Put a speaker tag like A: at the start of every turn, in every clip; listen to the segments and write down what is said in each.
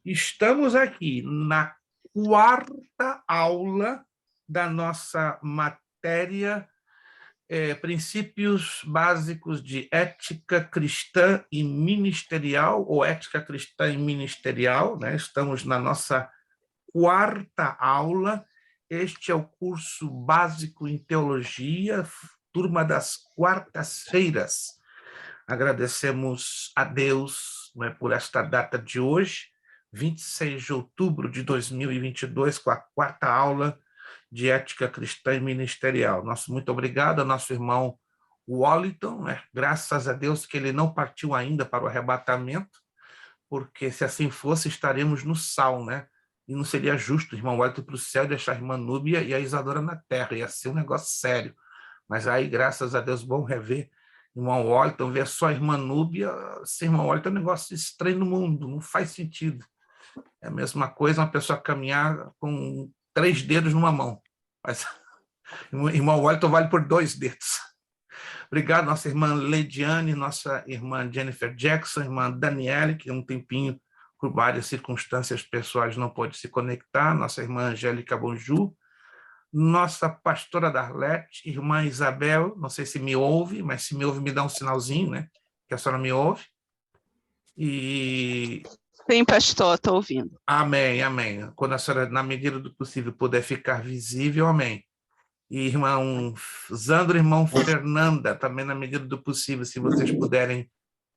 A: Estamos aqui na quarta aula da nossa matéria Princípios Básicos de Ética Cristã e Ministerial, ou Ética Cristã e Ministerial, né? Estamos na nossa quarta aula. Este é o curso básico em teologia, turma das quartas-feiras. Agradecemos a Deus, né, por esta data de hoje, 26 de outubro de 2022, com a quarta aula de Ética Cristã e Ministerial. Muito obrigado ao nosso irmão Wallington, né? Graças a Deus que ele não partiu ainda para o arrebatamento, porque se assim fosse, estaremos no sal, né? E não seria justo o irmão Wallington para o céu e deixar a irmã Núbia e a Isadora na terra, ia ser um negócio sério. Mas aí, graças a Deus, bom rever irmão Wallington, ver só a irmã Núbia, sem irmão Wallington é um negócio estranho no mundo, não faz sentido. É a mesma coisa uma pessoa caminhar com 3 dedos numa mão. Mas irmão Wallington vale por 2 dedos. Obrigado, nossa irmã Leidiane, nossa irmã Jennifer Jackson, irmã Daniele, que um tempinho, por várias circunstâncias pessoais, não pôde se conectar, nossa irmã Angélica Bonju, nossa pastora Darlete, irmã Isabel, não sei se me ouve, mas se me ouve, me dá um sinalzinho, né? Que a senhora me ouve. E...
B: Sim, pastor, estou ouvindo.
A: Amém, amém. Quando a senhora, na medida do possível, puder ficar visível, amém. E irmão Zandro, irmão Fernanda, também na medida do possível, se vocês puderem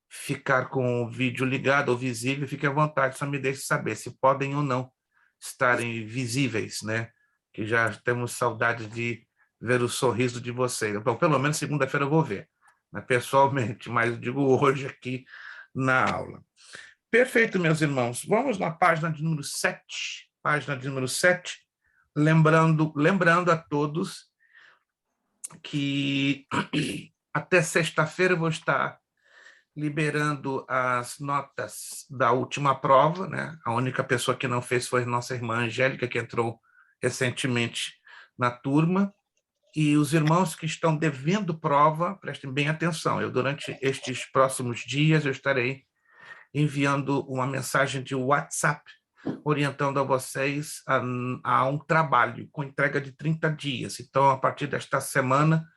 A: ficar com o vídeo ligado ou visível, fique à vontade, só me deixe saber se podem ou não estarem visíveis, né? Que já temos saudade de ver o sorriso de vocês. Então, pelo menos segunda-feira eu vou ver, né, pessoalmente, mas eu digo hoje aqui na aula. Perfeito, meus irmãos. Vamos na página de número 7. Página de número 7. Lembrando a todos que até sexta-feira eu vou estar liberando as notas da última prova, né? A única pessoa que não fez foi nossa irmã Angélica, que entrou recentemente na turma, e os irmãos que estão devendo prova, prestem bem atenção, durante estes próximos dias, eu estarei enviando uma mensagem de WhatsApp, orientando a vocês a um trabalho com entrega de 30 dias. Então, a partir desta semana,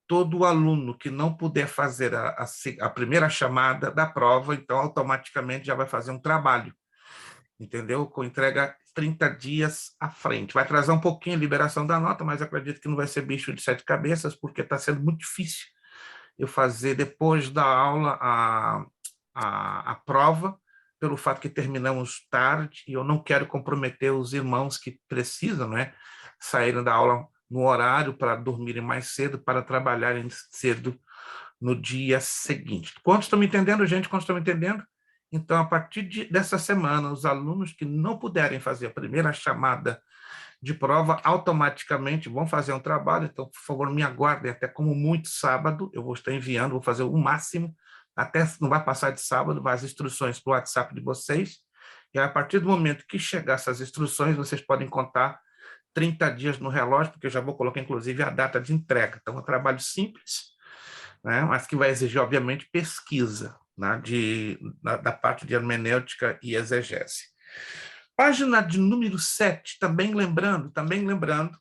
A: todo aluno que não puder fazer a primeira chamada da prova, então automaticamente já vai fazer um trabalho, entendeu? Com entrega 30 dias à frente. Vai atrasar um pouquinho a liberação da nota, mas acredito que não vai ser bicho de 7 cabeças, porque está sendo muito difícil eu fazer depois da aula a prova, pelo fato que terminamos tarde, e eu não quero comprometer os irmãos que precisam, né, saírem da aula no horário para dormirem mais cedo, para trabalharem cedo no dia seguinte. Quantos estão me entendendo, gente? Quantos estão me entendendo? Então, a partir dessa semana, os alunos que não puderem fazer a primeira chamada de prova, automaticamente vão fazer um trabalho. Então, por favor, me aguardem até como muito sábado, eu vou estar enviando, vou fazer o máximo, até não vai passar de sábado, vai as instruções para o WhatsApp de vocês, e a partir do momento que chegar essas instruções, vocês podem contar 30 dias no relógio, porque eu já vou colocar, inclusive, a data de entrega. Então, é um trabalho simples, né, mas que vai exigir, obviamente, pesquisa, né, da parte de hermenêutica e exegese. Página de número 7, também lembrando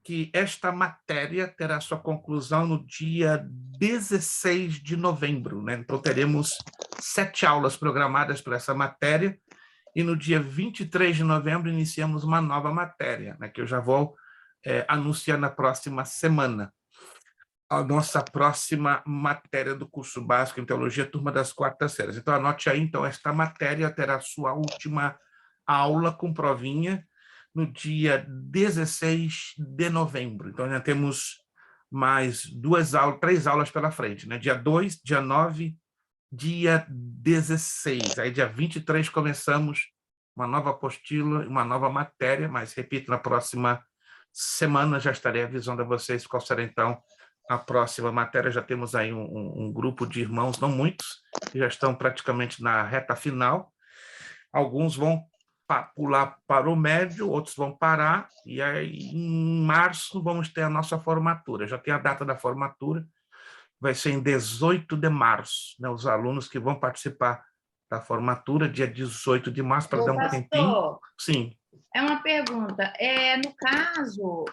A: que esta matéria terá sua conclusão no dia 16 de novembro, né? Então, teremos 7 aulas programadas para essa matéria, e no dia 23 de novembro iniciamos uma nova matéria, né, que eu já vou anunciar na próxima semana. A nossa próxima matéria do curso básico em teologia, turma das quartas-feiras. Então, anote aí, então, esta matéria terá sua última aula com provinha no dia 16 de novembro. Então, já temos mais 3 aulas pela frente, né? Dia 2, dia 9, dia 16. Aí, dia 23, começamos uma nova apostila, uma nova matéria, mas, repito, na próxima semana já estarei avisando a vocês qual será, então, a próxima matéria. Já temos aí um grupo de irmãos, não muitos, que já estão praticamente na reta final. Alguns vão pular para o médio, outros vão parar, e aí em março vamos ter a nossa formatura. Já tem a data da formatura, vai ser em 18 de março, né? Os alunos que vão participar da formatura, dia 18 de março, para dar um tempinho.
C: Pastor,
A: Sim.
C: é uma pergunta. No caso,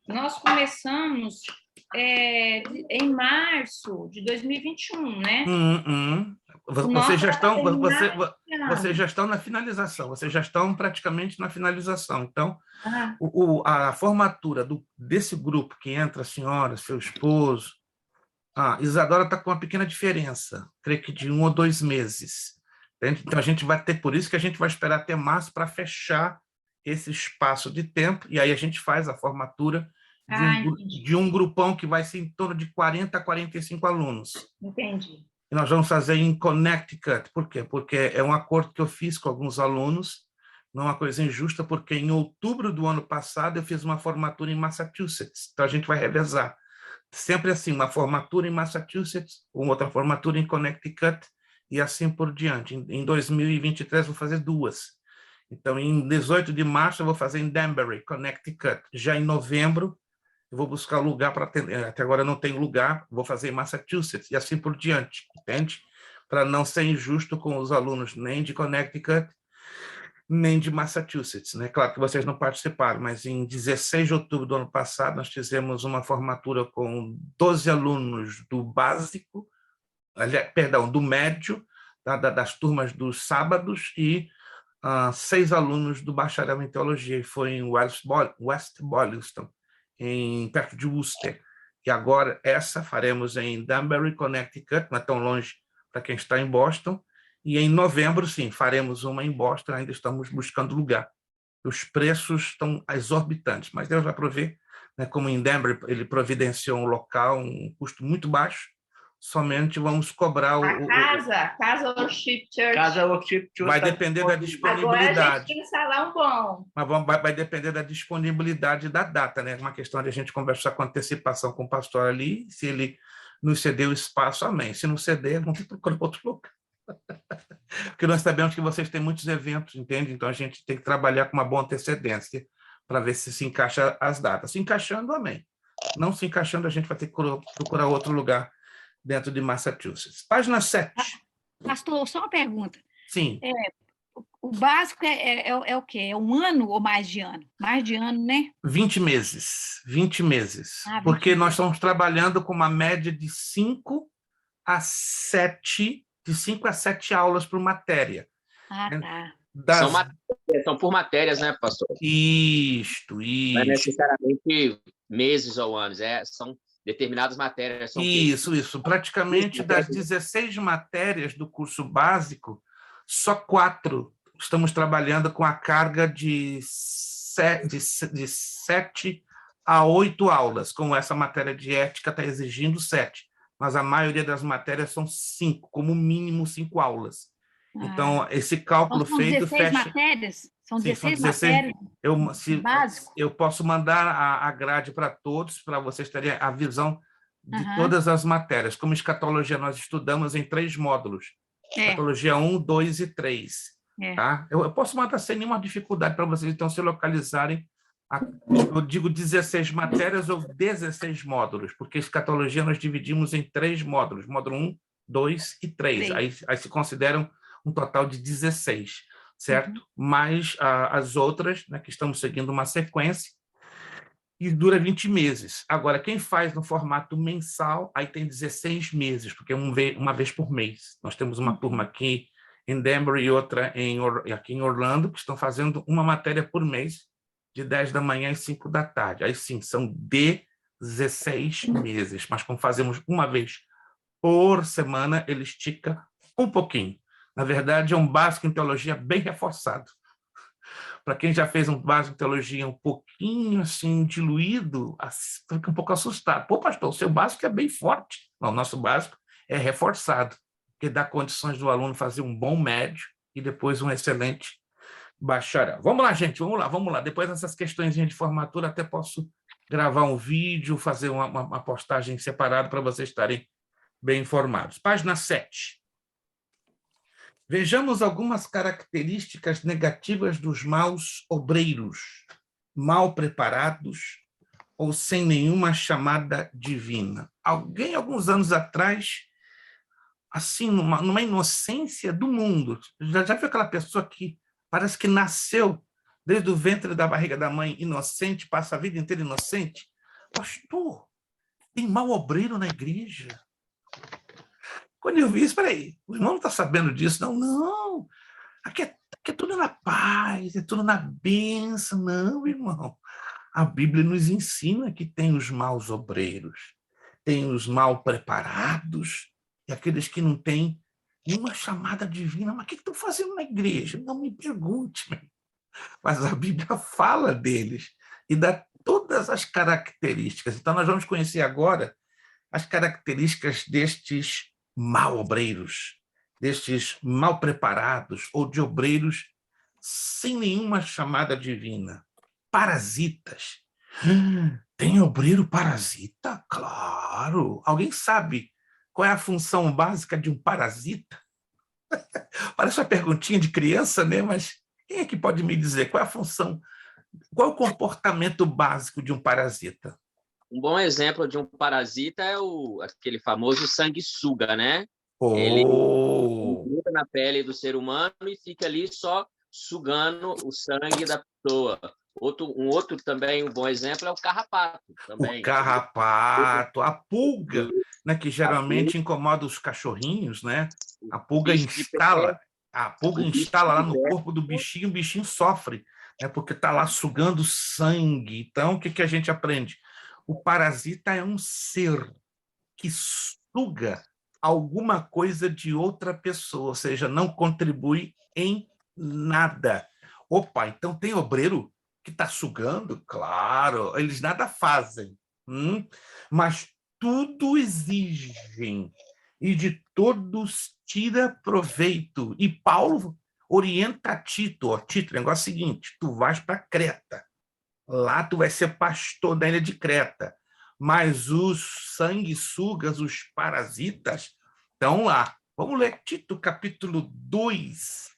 C: nós começamos em março de 2021, né?
A: Vocês já estão,
C: Nossa,
A: vocês já estão na finalização, vocês já estão praticamente na finalização. Então,
C: Ah,
A: a formatura desse grupo que entra a senhora, seu esposo, Isadora está com uma pequena diferença, creio que de 1 ou 2 meses. Entende? Então, a gente vai ter, por isso que a gente vai esperar até março para fechar esse espaço de tempo, e aí a gente faz a formatura
C: entendi.
A: de um grupão que vai ser em torno de 40 a 45 alunos.
C: Entendi.
A: E nós vamos fazer em Connecticut. Por quê? Porque é um acordo que eu fiz com alguns alunos, não é uma coisa injusta, porque em outubro do ano passado eu fiz uma formatura em Massachusetts, então a gente vai revezar. Sempre assim, uma formatura em Massachusetts, uma outra formatura em Connecticut, e assim por diante. Em 2023 vou fazer 2. Então, em 18 de março eu vou fazer em Danbury, Connecticut. Já em novembro eu vou buscar lugar para atender. Até agora eu não tenho lugar, vou fazer em Massachusetts, e assim por diante, entende? Para não ser injusto com os alunos nem de Connecticut, nem de Massachusetts, né? Claro que vocês não participaram, mas em 16 de outubro do ano passado nós fizemos uma formatura com 12 alunos do básico, perdão, do médio, das turmas dos sábados, e 6 alunos do bacharel em teologia, e foi em West Boylston, perto de Worcester. E agora essa faremos em Danbury, Connecticut, não é tão longe para quem está em Boston, e em novembro, sim, faremos uma em Boston, ainda estamos buscando lugar. Os preços estão exorbitantes, mas Deus vai prover, né? Como em Denver ele providenciou um local, um custo muito baixo, somente vamos cobrar
C: Casa Worship Church.
D: Casa Worship Church
A: vai depender da
C: Agora a gente
A: disponibilidade.
C: tem um salão bom.
A: Mas vai depender da disponibilidade da data, né? Uma questão de a gente conversar com antecipação com o pastor ali, se ele nos ceder o espaço, amém. Se não ceder, vamos ter que procurar outro lugar. Porque nós sabemos que vocês têm muitos eventos, entende? Então a gente tem que trabalhar com uma boa antecedência para ver se encaixa as datas. Se encaixando, amém. Não se encaixando, a gente vai ter que procurar outro lugar dentro de Massachusetts. Página 7.
E: Pastor, só uma pergunta.
A: Sim.
E: O básico é o quê? É 1 ano ou mais de ano? Mais de ano, né?
A: 20 meses. 20 meses.
E: 20
A: porque
E: meses.
A: nós estamos trabalhando com uma média de 5 a 7 aulas por matéria.
E: Tá.
D: São por matérias, né, pastor?
A: Isto.
D: Não é necessariamente meses ou anos, são determinadas matérias.
A: Isso. Praticamente das 16 matérias do curso básico, só 4 estamos trabalhando com a carga de 7 a 8 aulas, como essa matéria de ética está exigindo 7. Mas a maioria das matérias são 5, como mínimo 5 aulas. Então, esse cálculo
E: São
A: feito
E: 16
A: fecha...
E: matérias? São
A: Sim,
E: 16
A: são 16
E: matérias básico?
A: Eu posso mandar a grade para todos, para vocês terem a visão de todas as matérias. Como escatologia, nós estudamos em 3 módulos. Escatologia 1, 2 e 3. Tá? Eu posso mandar sem nenhuma dificuldade para vocês, então, se localizarem. Eu digo 16 matérias ou 16 módulos, porque escatologia nós dividimos em 3 módulos. Módulo 1, 2 e 3. Aí se consideram um total de 16, certo? Mais as outras, né, que estamos seguindo uma sequência, e dura 20 meses. Agora, quem faz no formato mensal, aí tem 16 meses, porque é uma vez por mês. Nós temos uma turma aqui em Denver e outra aqui em Orlando, que estão fazendo uma matéria por mês, de 10 da manhã às 5 da tarde. Aí sim, são 16 meses, mas como fazemos uma vez por semana, ele estica um pouquinho. Na verdade, é um básico em teologia bem reforçado. Para quem já fez um básico em teologia um pouquinho assim diluído, fica um pouco assustado. Pô, pastor, o seu básico é bem forte. Não, o nosso básico é reforçado, que dá condições do aluno fazer um bom médio e depois um excelente bacharel. Vamos lá, gente, vamos lá. Depois dessas questões de formatura, até posso gravar um vídeo, fazer uma postagem separada para vocês estarem bem informados. Página 7. Vejamos algumas características negativas dos maus obreiros, mal preparados ou sem nenhuma chamada divina. Alguns anos atrás, assim, numa inocência do mundo. Já viu aquela pessoa que parece que nasceu desde o ventre da barriga da mãe inocente, passa a vida inteira inocente? Pastor, tem mau obreiro na igreja? Quando eu vi isso, peraí, o irmão não está sabendo disso? Não, não. Aqui é tudo na paz, é tudo na bênção. Não, irmão. A Bíblia nos ensina que tem os maus obreiros, tem os mal preparados e aqueles que não têm nenhuma chamada divina. Mas o que estão fazendo na igreja? Não me pergunte, mas a Bíblia fala deles e dá todas as características. Então, nós vamos conhecer agora as características destes mal obreiros, destes mal preparados ou de obreiros sem nenhuma chamada divina. Parasitas. Tem obreiro parasita? Claro. Alguém sabe qual é a função básica de um parasita? Parece uma perguntinha de criança, né? Mas quem é que pode me dizer qual é a função, qual é o comportamento básico de um parasita?
D: Um bom exemplo de um parasita é aquele famoso sanguessuga, né? Ele gruda na pele do ser humano e fica ali só sugando o sangue da pessoa. Um outro também, um bom exemplo, é o carrapato. Também.
A: O carrapato, a pulga, né, que geralmente incomoda os cachorrinhos, né? A pulga instala lá no corpo do bichinho, o bichinho sofre, né, porque está lá sugando sangue. Então, o que a gente aprende? O parasita é um ser que suga alguma coisa de outra pessoa, ou seja, não contribui em nada. Opa, então tem obreiro que está sugando? Claro, eles nada fazem, mas tudo exigem e de todos tira proveito. E Paulo orienta Tito, Tito, o negócio é o seguinte, tu vais para Creta, lá tu vai ser pastor da ilha de Creta, mas os sanguessugas, os parasitas, estão lá. Vamos ler Tito, capítulo 2,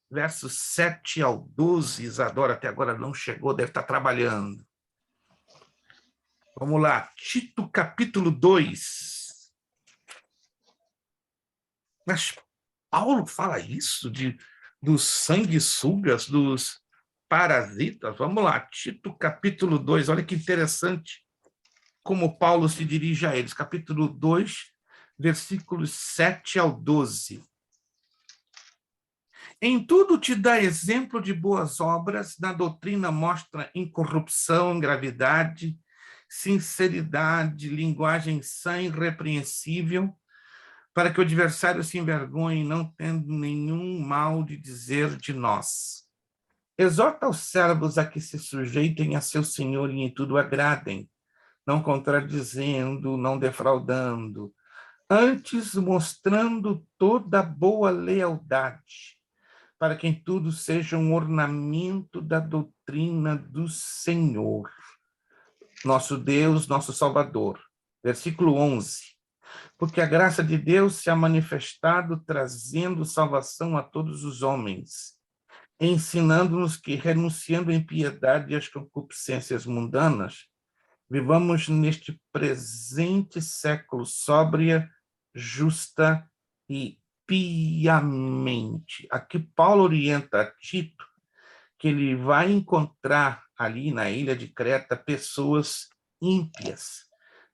A: versos 7 ao 12. Isadora até agora não chegou, deve estar trabalhando. Vamos lá, Tito, capítulo 2. Mas Paulo fala isso dos sanguessugas, dos parasitas. Vamos lá, Tito, capítulo 2. Olha que interessante como Paulo se dirige a eles. Capítulo 2, versículos 7 ao 12. Em tudo te dá exemplo de boas obras, na doutrina mostra incorrupção, gravidade, sinceridade, linguagem sã e irrepreensível, para que o adversário se envergonhe, não tendo nenhum mal de dizer de nós. Exorta os servos a que se sujeitem a seu senhor e em tudo agradem, não contradizendo, não defraudando, antes mostrando toda boa lealdade, para que em tudo seja um ornamento da doutrina do Senhor, nosso Deus, nosso Salvador. Versículo 11. Porque a graça de Deus se ha manifestado, trazendo salvação a todos os homens, ensinando-nos que, renunciando à impiedade e às concupiscências mundanas, vivamos neste presente século sóbria, justa e piamente. Aqui Paulo orienta a Tito que ele vai encontrar ali na ilha de Creta pessoas ímpias,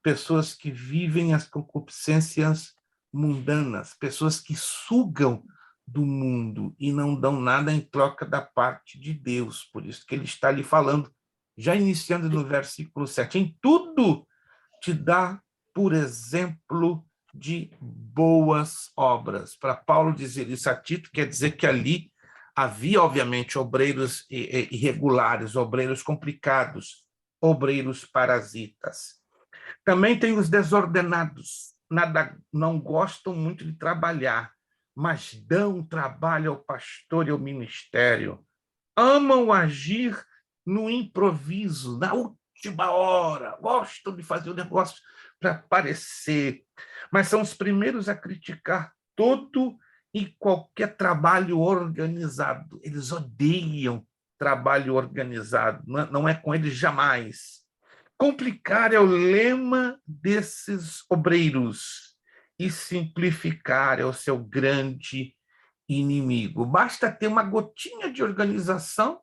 A: pessoas que vivem as concupiscências mundanas, pessoas que sugam do mundo e não dão nada em troca da parte de Deus. Por isso que ele está ali falando, já iniciando no versículo 7, em tudo te dá por exemplo de boas obras. Para Paulo dizer isso a Tito, quer dizer que ali havia, obviamente, obreiros irregulares, obreiros complicados, obreiros parasitas. Também tem os desordenados, não gostam muito de trabalhar, mas dão trabalho ao pastor e ao ministério. Amam agir no improviso, na última hora, gostam de fazer o negócio para aparecer, mas são os primeiros a criticar todo e qualquer trabalho organizado. Eles odeiam trabalho organizado, não é com eles jamais. Complicar é o lema desses obreiros. e simplificar é o seu grande inimigo. Basta ter uma gotinha de organização,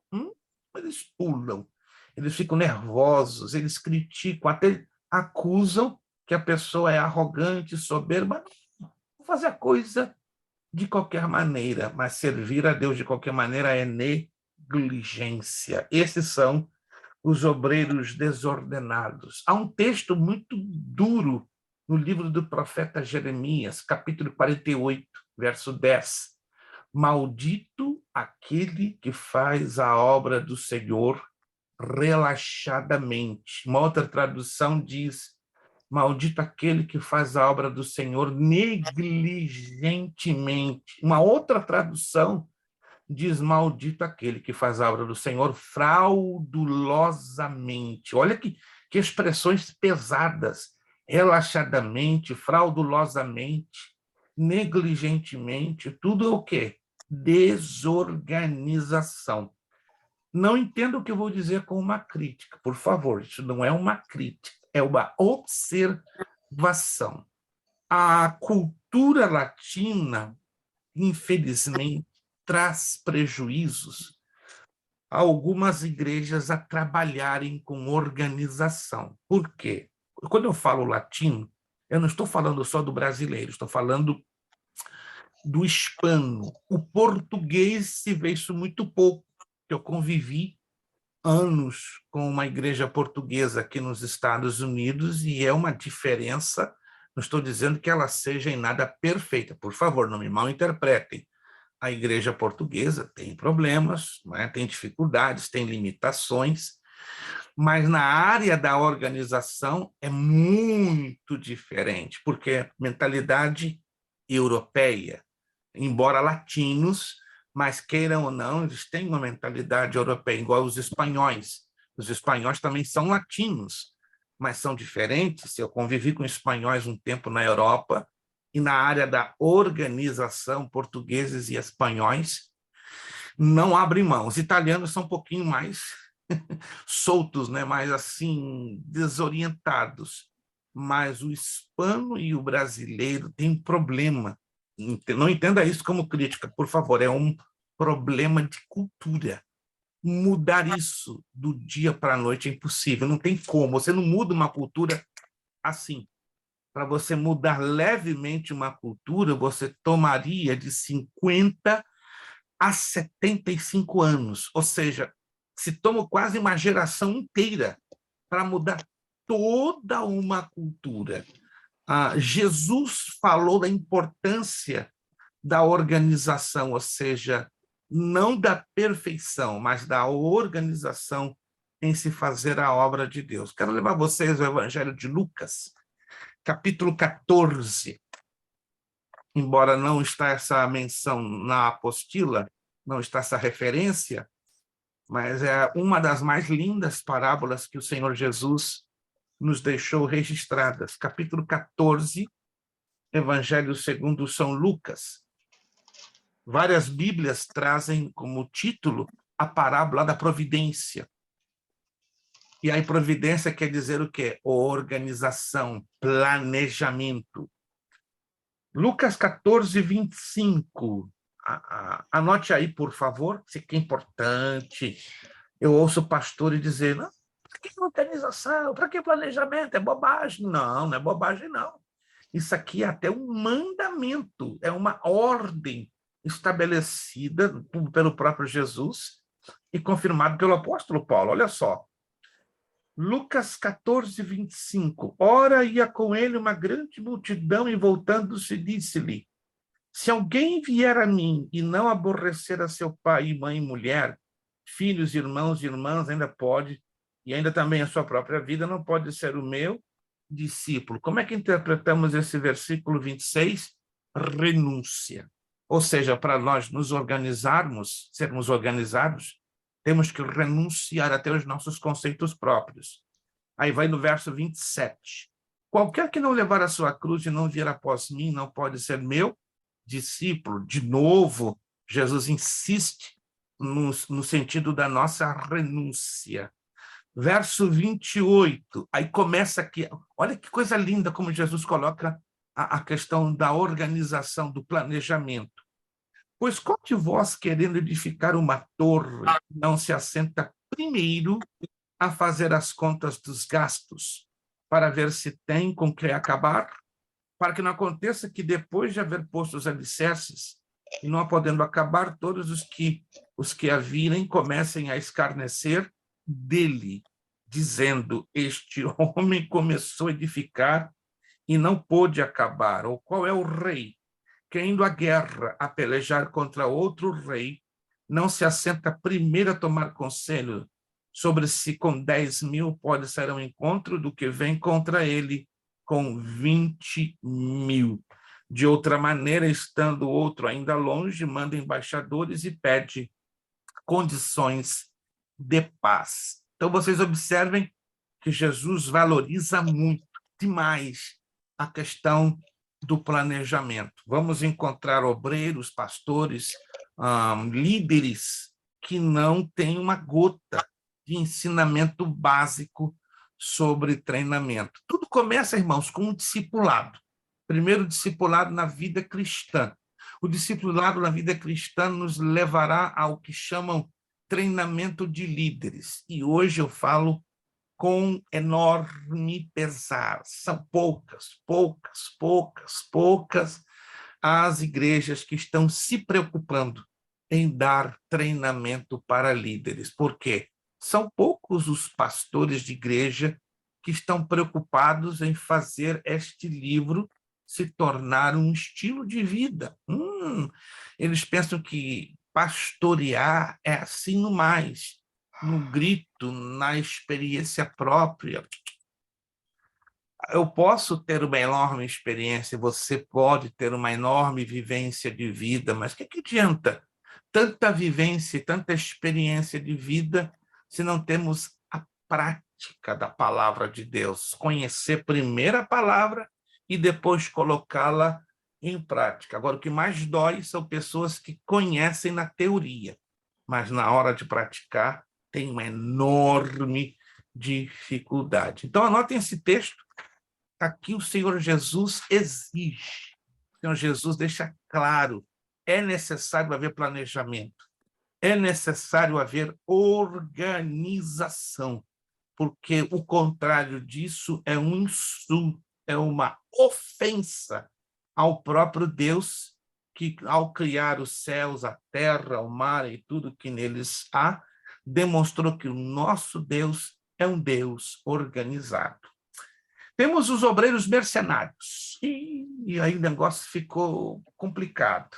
A: eles pulam, eles ficam nervosos, eles criticam, até acusam que a pessoa é arrogante, soberba. Vou fazer a coisa de qualquer maneira, mas servir a Deus de qualquer maneira é negligência. Esses são os obreiros desordenados. Há um texto muito duro no livro do profeta Jeremias, capítulo 48, verso 10. Maldito aquele que faz a obra do Senhor relaxadamente. Uma outra tradução diz: maldito aquele que faz a obra do Senhor negligentemente. Uma outra tradução diz: maldito aquele que faz a obra do Senhor fraudulosamente. Olha que expressões pesadas. Relaxadamente, fraudulosamente, negligentemente, tudo é o quê? Desorganização. Não entenda o que eu vou dizer com uma crítica, por favor, isso não é uma crítica, é uma observação. A cultura latina, infelizmente, traz prejuízos a algumas igrejas a trabalharem com organização. Por quê? Quando eu falo latino, eu não estou falando só do brasileiro, estou falando do hispano. O português se vê isso muito pouco. Eu convivi anos com uma igreja portuguesa aqui nos Estados Unidos e é uma diferença. Não estou dizendo que ela seja em nada perfeita. Por favor, não me mal interpretem. A igreja portuguesa tem problemas, né? Tem dificuldades, tem limitações, mas na área da organização é muito diferente, porque é mentalidade europeia, embora latinos, mas queiram ou não, eles têm uma mentalidade europeia, igual os espanhóis. Os espanhóis também são latinos, mas são diferentes. Eu convivi com espanhóis um tempo na Europa, e na área da organização, portugueses e espanhóis não abrem mão. Os italianos são um pouquinho mais soltos, né? Mais assim, desorientados. Mas o hispano e o brasileiro têm problema. Não entenda isso como crítica, por favor, é um problema de cultura. Mudar isso do dia para a noite é impossível, não tem como. Você não muda uma cultura assim. Para você mudar levemente uma cultura, você tomaria de 50 a 75 anos, ou seja, se toma quase uma geração inteira para mudar toda uma cultura. Jesus falou da importância da organização, ou seja, não da perfeição, mas da organização em se fazer a obra de Deus. Quero levar vocês ao Evangelho de Lucas, capítulo 14. Embora não está essa menção na apostila, não está essa referência, mas é uma das mais lindas parábolas que o Senhor Jesus nos deixou registradas. Capítulo 14, Evangelho segundo São Lucas. Várias Bíblias trazem como título a parábola da providência. E a providência quer dizer o quê? Organização, planejamento. Lucas 14, 25. Anote aí, por favor, isso aqui é importante. Eu ouço o pastor dizer, não, para que organização? Para que planejamento? É bobagem. Não, não é bobagem, não. Isso aqui é até um mandamento, é uma ordem estabelecida pelo próprio Jesus e confirmado pelo apóstolo Paulo. Olha só. Lucas 14, 25. Ora, ia com ele uma grande multidão e voltando-se, disse-lhe, se alguém vier a mim e não aborrecer a seu pai, mãe e mulher, filhos, irmãos e irmãs, ainda pode, e ainda também a sua própria vida, não pode ser o meu discípulo. Como é que interpretamos esse versículo 26? Renúncia. Ou seja, para nós nos organizarmos, sermos organizados, temos que renunciar até os nossos conceitos próprios. Aí vai no verso 27. Qualquer que não levar a sua cruz e não vier após mim, não pode ser meu discípulo. De novo, Jesus insiste no sentido da nossa renúncia. Verso 28, aí começa aqui, olha que coisa linda como Jesus coloca a questão da organização, do planejamento. Pois qual de vós, querendo edificar uma torre, não se assenta primeiro a fazer as contas dos gastos, para ver se tem com que acabar, para que não aconteça que, depois de haver posto os alicerces, e não podendo acabar, todos os que a virem comecem a escarnecer dele, dizendo: este homem começou a edificar e não pôde acabar. Ou qual é o rei que, indo à guerra a pelejar contra outro rei, não se assenta primeiro a tomar conselho sobre se com 10.000 pode sair ao encontro do que vem contra ele com 20.000. De outra maneira, estando outro ainda longe, manda embaixadores e pede condições de paz. Então, vocês observem que Jesus valoriza muito, demais, a questão do planejamento. Vamos encontrar obreiros, pastores, líderes que não têm uma gota de ensinamento básico sobre treinamento. Tudo começa, irmãos, com um discipulado. Primeiro, discipulado na vida cristã. O discipulado na vida cristã nos levará ao que chamam treinamento de líderes. E hoje eu falo com enorme pesar. São poucas as igrejas que estão se preocupando em dar treinamento para líderes. Por quê? São poucos os pastores de igreja que estão preocupados em fazer este livro se tornar um estilo de vida. Eles pensam que pastorear é assim no mais, no grito, na experiência própria. Eu posso ter uma enorme experiência, você pode ter uma enorme vivência de vida, mas o que adianta tanta vivência, tanta experiência de vida se não temos a prática da palavra de Deus? Conhecer primeiro a palavra e depois colocá-la em prática. Agora, o que mais dói são pessoas que conhecem na teoria, mas na hora de praticar tem uma enorme dificuldade. Então, anotem esse texto. Aqui o Senhor Jesus exige. O Senhor Jesus deixa claro: é necessário haver planejamento, é necessário haver organização, porque o contrário disso é um insulto, é uma ofensa ao próprio Deus, que, ao criar os céus, a terra, o mar e tudo que neles há, demonstrou que o nosso Deus é um Deus organizado. Temos os obreiros mercenários. E aí o negócio ficou complicado.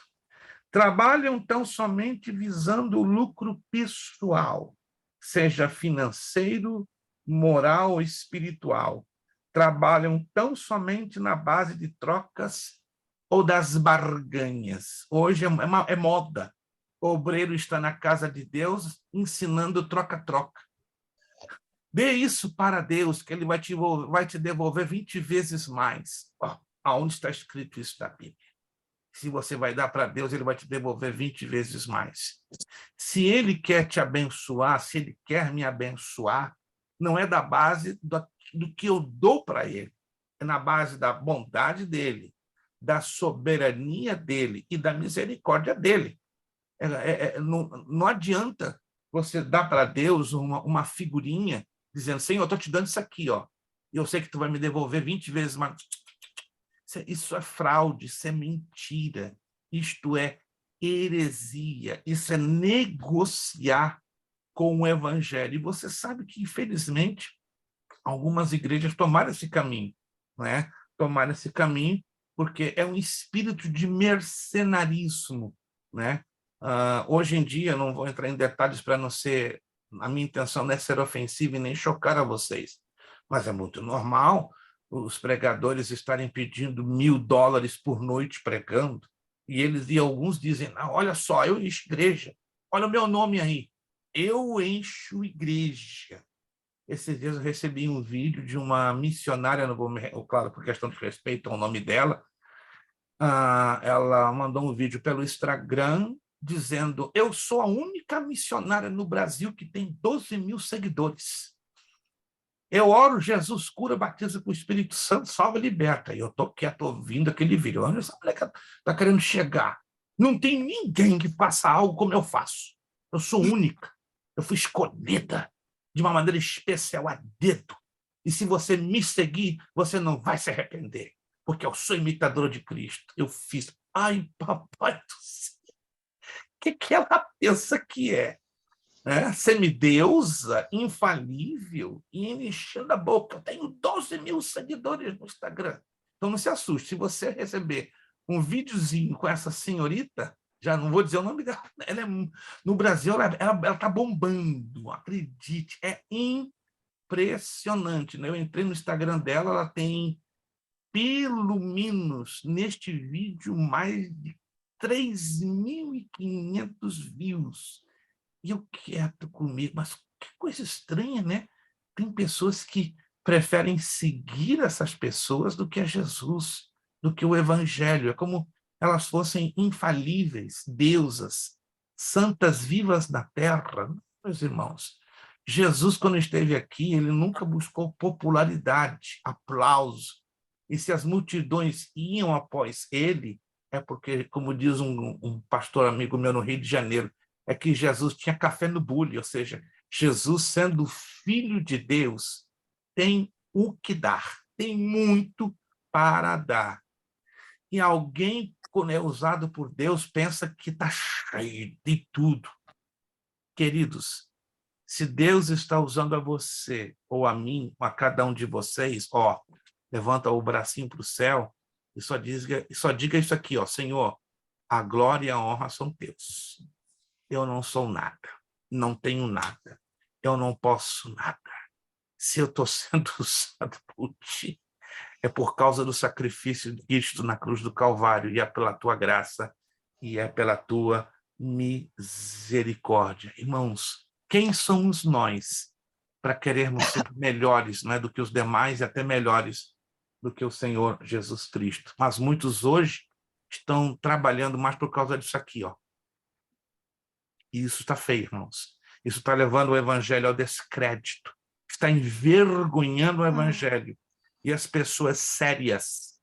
A: Trabalham tão somente visando o lucro pessoal, seja financeiro, moral ou espiritual. Trabalham tão somente na base de trocas ou das barganhas. Hoje é moda. O obreiro está na casa de Deus ensinando troca-troca. Dê isso para Deus, que ele vai te devolver 20 vezes mais. Aonde está escrito isso na Bíblia? Se você vai dar para Deus, ele vai te devolver 20 vezes mais. Se ele quer te abençoar, se ele quer me abençoar, não é da base do que eu dou para ele. É na base da bondade dele, da soberania dele e da misericórdia dele. Não adianta você dar para Deus uma figurinha dizendo: Senhor, eu estou te dando isso aqui, ó, e eu sei que tu vai me devolver 20 vezes mais. Isso é fraude, isso é mentira, isto é heresia, isso é negociar com o evangelho. E você sabe que, infelizmente, algumas igrejas tomaram esse caminho, né? Tomaram esse caminho porque é um espírito de mercenarismo, né? Hoje em dia, não vou entrar em detalhes para não ser... A minha intenção não é ser ofensiva e nem chocar a vocês, mas é muito normal os pregadores estarem pedindo $1.000 por noite pregando, e alguns dizem: não, olha só, eu encho igreja, olha o meu nome aí, eu encho igreja. Esses dias eu recebi um vídeo de uma missionária, não vou claro, por questão de respeito ao nome dela, ela mandou um vídeo pelo Instagram dizendo: eu sou a única missionária no Brasil que tem 12.000 seguidores. Eu oro, Jesus cura, batiza com o Espírito Santo, salva e liberta. E eu estou quieto ouvindo aquele vídeo. Onde essa mulher está querendo chegar? Não tem ninguém que faça algo como eu faço. Eu sou única. Eu fui escolhida de uma maneira especial, a dedo. E se você me seguir, você não vai se arrepender, porque eu sou imitadora de Cristo. Eu fiz. Ai, papai do céu. O que ela pensa que é? Semideusa, infalível e enchendo a boca. Eu tenho 12 mil seguidores no Instagram. Então não se assuste. Se você receber um videozinho com essa senhorita, já não vou dizer o nome dela, no Brasil ela está bombando, acredite, é impressionante. Né? Eu entrei no Instagram dela, ela tem pelo menos neste vídeo mais de 3.500 views. E eu quieto comigo, mas que coisa estranha, né? Tem pessoas que preferem seguir essas pessoas do que a Jesus, do que o Evangelho. É como elas fossem infalíveis, deusas, santas vivas na terra. Meus irmãos, Jesus, quando esteve aqui, ele nunca buscou popularidade, aplauso. E se as multidões iam após ele, é porque, como diz um pastor amigo meu no Rio de Janeiro, é que Jesus tinha café no bule, ou seja, Jesus, sendo filho de Deus, tem o que dar, tem muito para dar. E alguém, quando é usado por Deus, pensa que está cheio de tudo. Queridos, se Deus está usando a você, ou a mim, ou a cada um de vocês, levanta o bracinho para o céu e só diga isso aqui, Senhor, a glória e a honra são teus. Eu não sou nada, não tenho nada, eu não posso nada. Se eu estou sendo usado por ti, é por causa do sacrifício de Cristo na cruz do Calvário, e é pela tua graça, e é pela tua misericórdia. Irmãos, quem somos nós para querermos ser melhores, não é, do que os demais, e até melhores do que o Senhor Jesus Cristo? Mas muitos hoje estão trabalhando mais por causa disso aqui, E isso está feio, irmãos. Isso está levando o evangelho ao descrédito. Está envergonhando o evangelho. E as pessoas sérias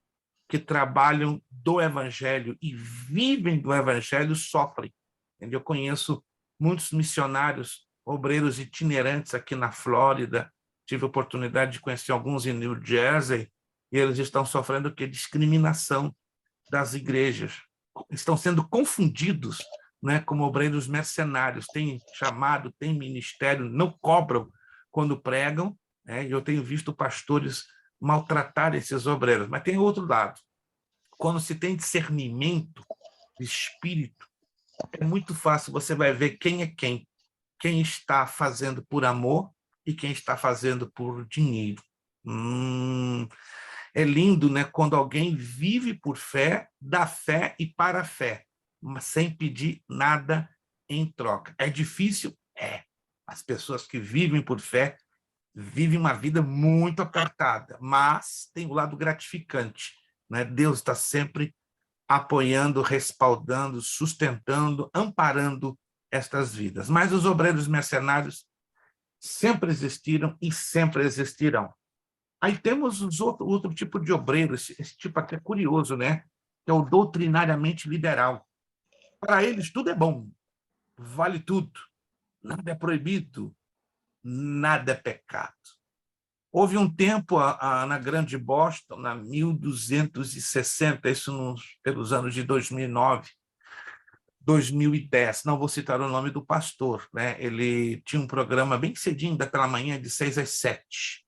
A: que trabalham do evangelho e vivem do evangelho sofrem. Eu conheço muitos missionários, obreiros itinerantes aqui na Flórida. Tive a oportunidade de conhecer alguns em New Jersey. E eles estão sofrendo o quê? Discriminação das igrejas. Estão sendo confundidos, né, como obreiros mercenários, tem chamado, tem ministério, não cobram quando pregam, e eu tenho visto pastores maltratar esses obreiros. Mas tem outro lado. Quando se tem discernimento de espírito, é muito fácil, você vai ver quem é quem está fazendo por amor e quem está fazendo por dinheiro. É lindo, né, quando alguém vive por fé, da fé e para a fé, mas sem pedir nada em troca. É difícil? É. As pessoas que vivem por fé vivem uma vida muito apertada, mas tem o lado gratificante, né? Deus está sempre apoiando, respaldando, sustentando, amparando estas vidas. Mas os obreiros mercenários sempre existiram e sempre existirão. Aí temos outro tipo de obreiro, esse tipo até curioso, né? Que é o doutrinariamente liberal. Para eles, tudo é bom, vale tudo, nada é proibido, nada é pecado. Houve um tempo na Grande Boston, na 1260, isso pelos anos de 2009, 2010, não vou citar o nome do pastor, né? Ele tinha um programa bem cedinho, daquela manhã, de 6 às 7.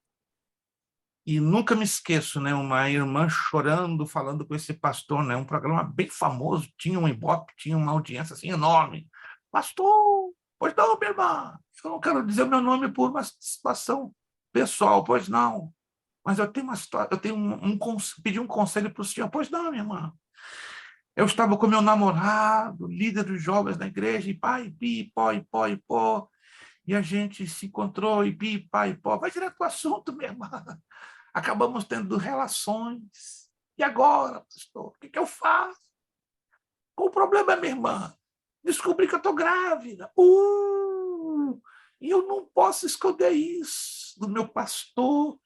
A: E nunca me esqueço, né? Uma irmã chorando, falando com esse pastor, né? Um programa bem famoso, tinha um ibope, tinha uma audiência assim enorme. Pastor, pois não, minha irmã, eu não quero dizer o meu nome por uma situação pessoal, pois não. Mas eu tenho uma história, eu tenho pedi um conselho para o senhor, pois não, minha irmã. Eu estava com meu namorado, líder dos jovens da igreja, e pai, pi, pó, e pó, e pó. E a gente se encontrou, e pi, pai, pó. Vai direto ao assunto, minha irmã. Acabamos tendo relações. E agora, pastor, o que eu faço? Qual o problema, minha irmã? Descobri que eu estou grávida. E eu não posso esconder isso. do meu pastor,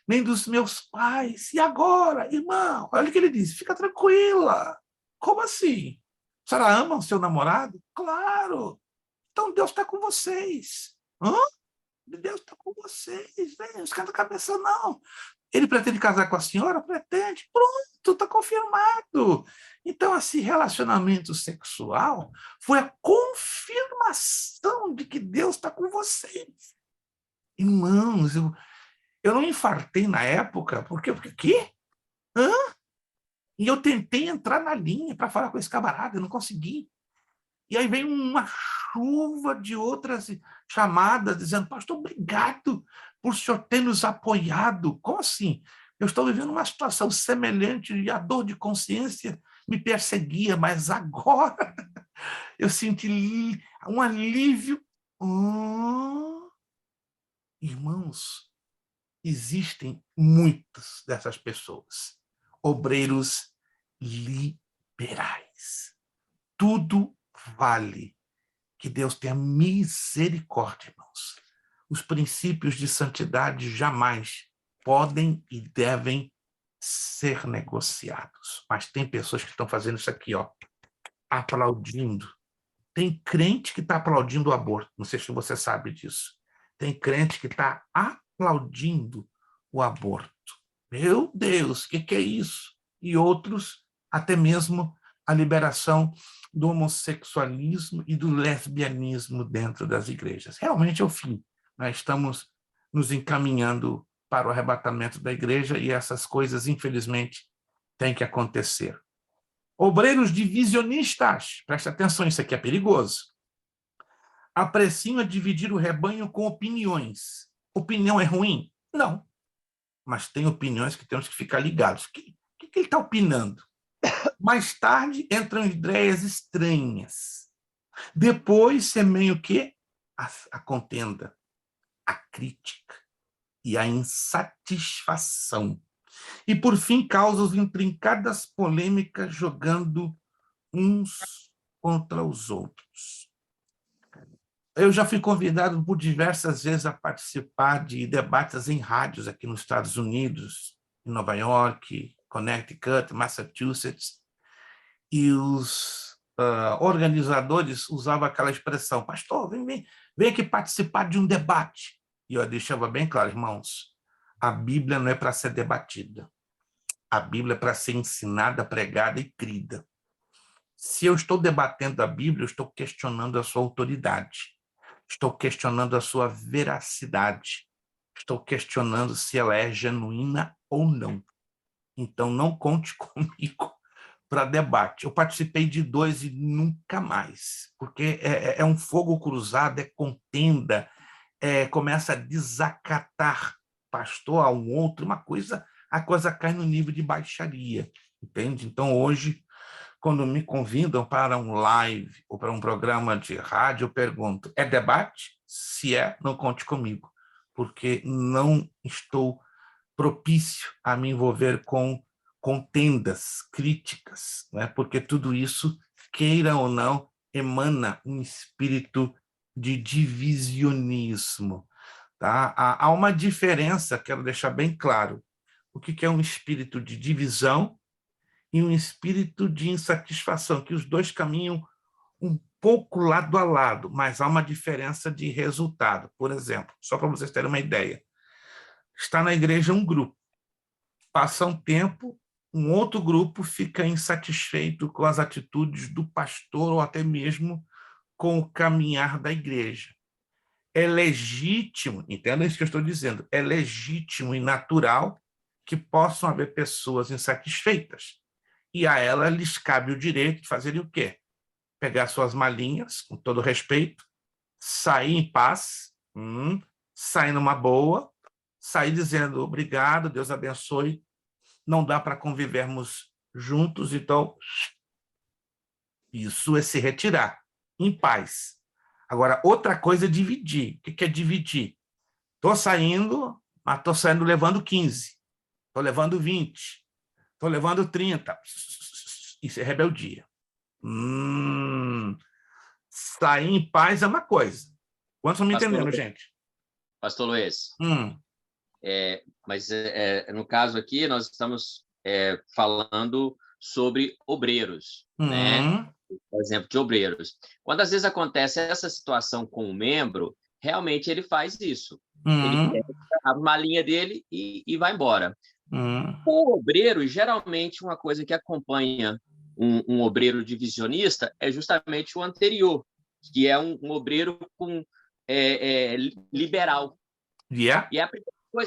A: nem dos meus pais. E agora, irmão? Olha o que ele diz, fica tranquila. Como assim? A senhora ama o seu namorado? Claro. Então Deus está com vocês. Hã? Deus está com vocês. Não esquenta a cabeça, não. Ele pretende casar com a senhora? Pretende. Pronto, está confirmado. Então, esse relacionamento sexual foi a confirmação de que Deus está com vocês. Irmãos, eu não infartei na época, porque quê? Hã? E eu tentei entrar na linha para falar com esse camarada, eu não consegui. E aí vem uma chuva de outras chamadas dizendo, pastor, obrigado por o senhor ter nos apoiado. Como assim? Eu estou vivendo uma situação semelhante e a dor de consciência me perseguia, mas agora eu senti um alívio. Irmãos, existem muitas dessas pessoas, obreiros liberais. Tudo vale. Que Deus tenha misericórdia, irmãos. Os princípios de santidade jamais podem e devem ser negociados. Mas tem pessoas que estão fazendo isso aqui, ó, aplaudindo. Tem crente que está aplaudindo o aborto. Não sei se você sabe disso. Tem crente que está aplaudindo o aborto. Meu Deus, o que é isso? E outros, até mesmo a liberação do homossexualismo e do lesbianismo dentro das igrejas. Realmente é o fim. Nós estamos nos encaminhando para o arrebatamento da igreja e essas coisas, infelizmente, têm que acontecer. Obreiros divisionistas, presta atenção, isso aqui é perigoso. Apreciam a dividir o rebanho com opiniões. Opinião é ruim? Não. Mas tem opiniões que temos que ficar ligados. O que ele está opinando? Mais tarde entram ideias estranhas. Depois semeia o quê? A contenda, a crítica e a insatisfação. E, por fim, causa intrincadas polêmicas jogando uns contra os outros. Eu já fui convidado por diversas vezes a participar de debates em rádios aqui nos Estados Unidos, em Nova York, Connecticut, Massachusetts, e os organizadores usavam aquela expressão, pastor, vem aqui participar de um debate. E eu deixava bem claro, irmãos, a Bíblia não é para ser debatida. A Bíblia é para ser ensinada, pregada e crida. Se eu estou debatendo a Bíblia, eu estou questionando a sua autoridade. Estou questionando a sua veracidade. Estou questionando se ela é genuína ou não. Então, não conte comigo para debate. Eu participei de 2 e nunca mais, porque é um fogo cruzado, é contenda, começa a desacatar pastor a um outro, a coisa cai no nível de baixaria, entende? Então, hoje, quando me convidam para um live ou para um programa de rádio, eu pergunto, é debate? Se é, não conte comigo, porque não estou propício a me envolver com contendas, críticas, né? Porque tudo isso, queira ou não, emana um espírito de divisionismo. Tá? Há uma diferença, quero deixar bem claro, o que é um espírito de divisão e um espírito de insatisfação, que os dois caminham um pouco lado a lado, mas há uma diferença de resultado. Por exemplo, só para vocês terem uma ideia, está na igreja um grupo, passa um tempo, um outro grupo fica insatisfeito com as atitudes do pastor ou até mesmo com o caminhar da igreja. É legítimo, entenda isso que eu estou dizendo, é legítimo e natural que possam haver pessoas insatisfeitas. E a ela lhes cabe o direito de fazerem o quê? Pegar suas malinhas, com todo respeito, sair em paz, sair numa boa, sair dizendo obrigado, Deus abençoe, não dá para convivermos juntos, então isso é se retirar, em paz. Agora, outra coisa é dividir. O que é dividir? Estou saindo, mas estou saindo levando 15, estou levando 20, estou levando 30. Isso é rebeldia. Sair em paz é uma coisa. Quantos estão me entendendo, gente?
D: Pastor Luiz.
A: Hum.
D: Mas no caso aqui, nós estamos falando sobre obreiros, né? Por exemplo, de obreiros. Quando às vezes acontece essa situação com um membro, realmente ele faz isso. Ele pega a malinha dele e vai embora. O obreiro, geralmente, uma coisa que acompanha um obreiro divisionista é justamente o anterior, que é um obreiro liberal.
A: Yeah.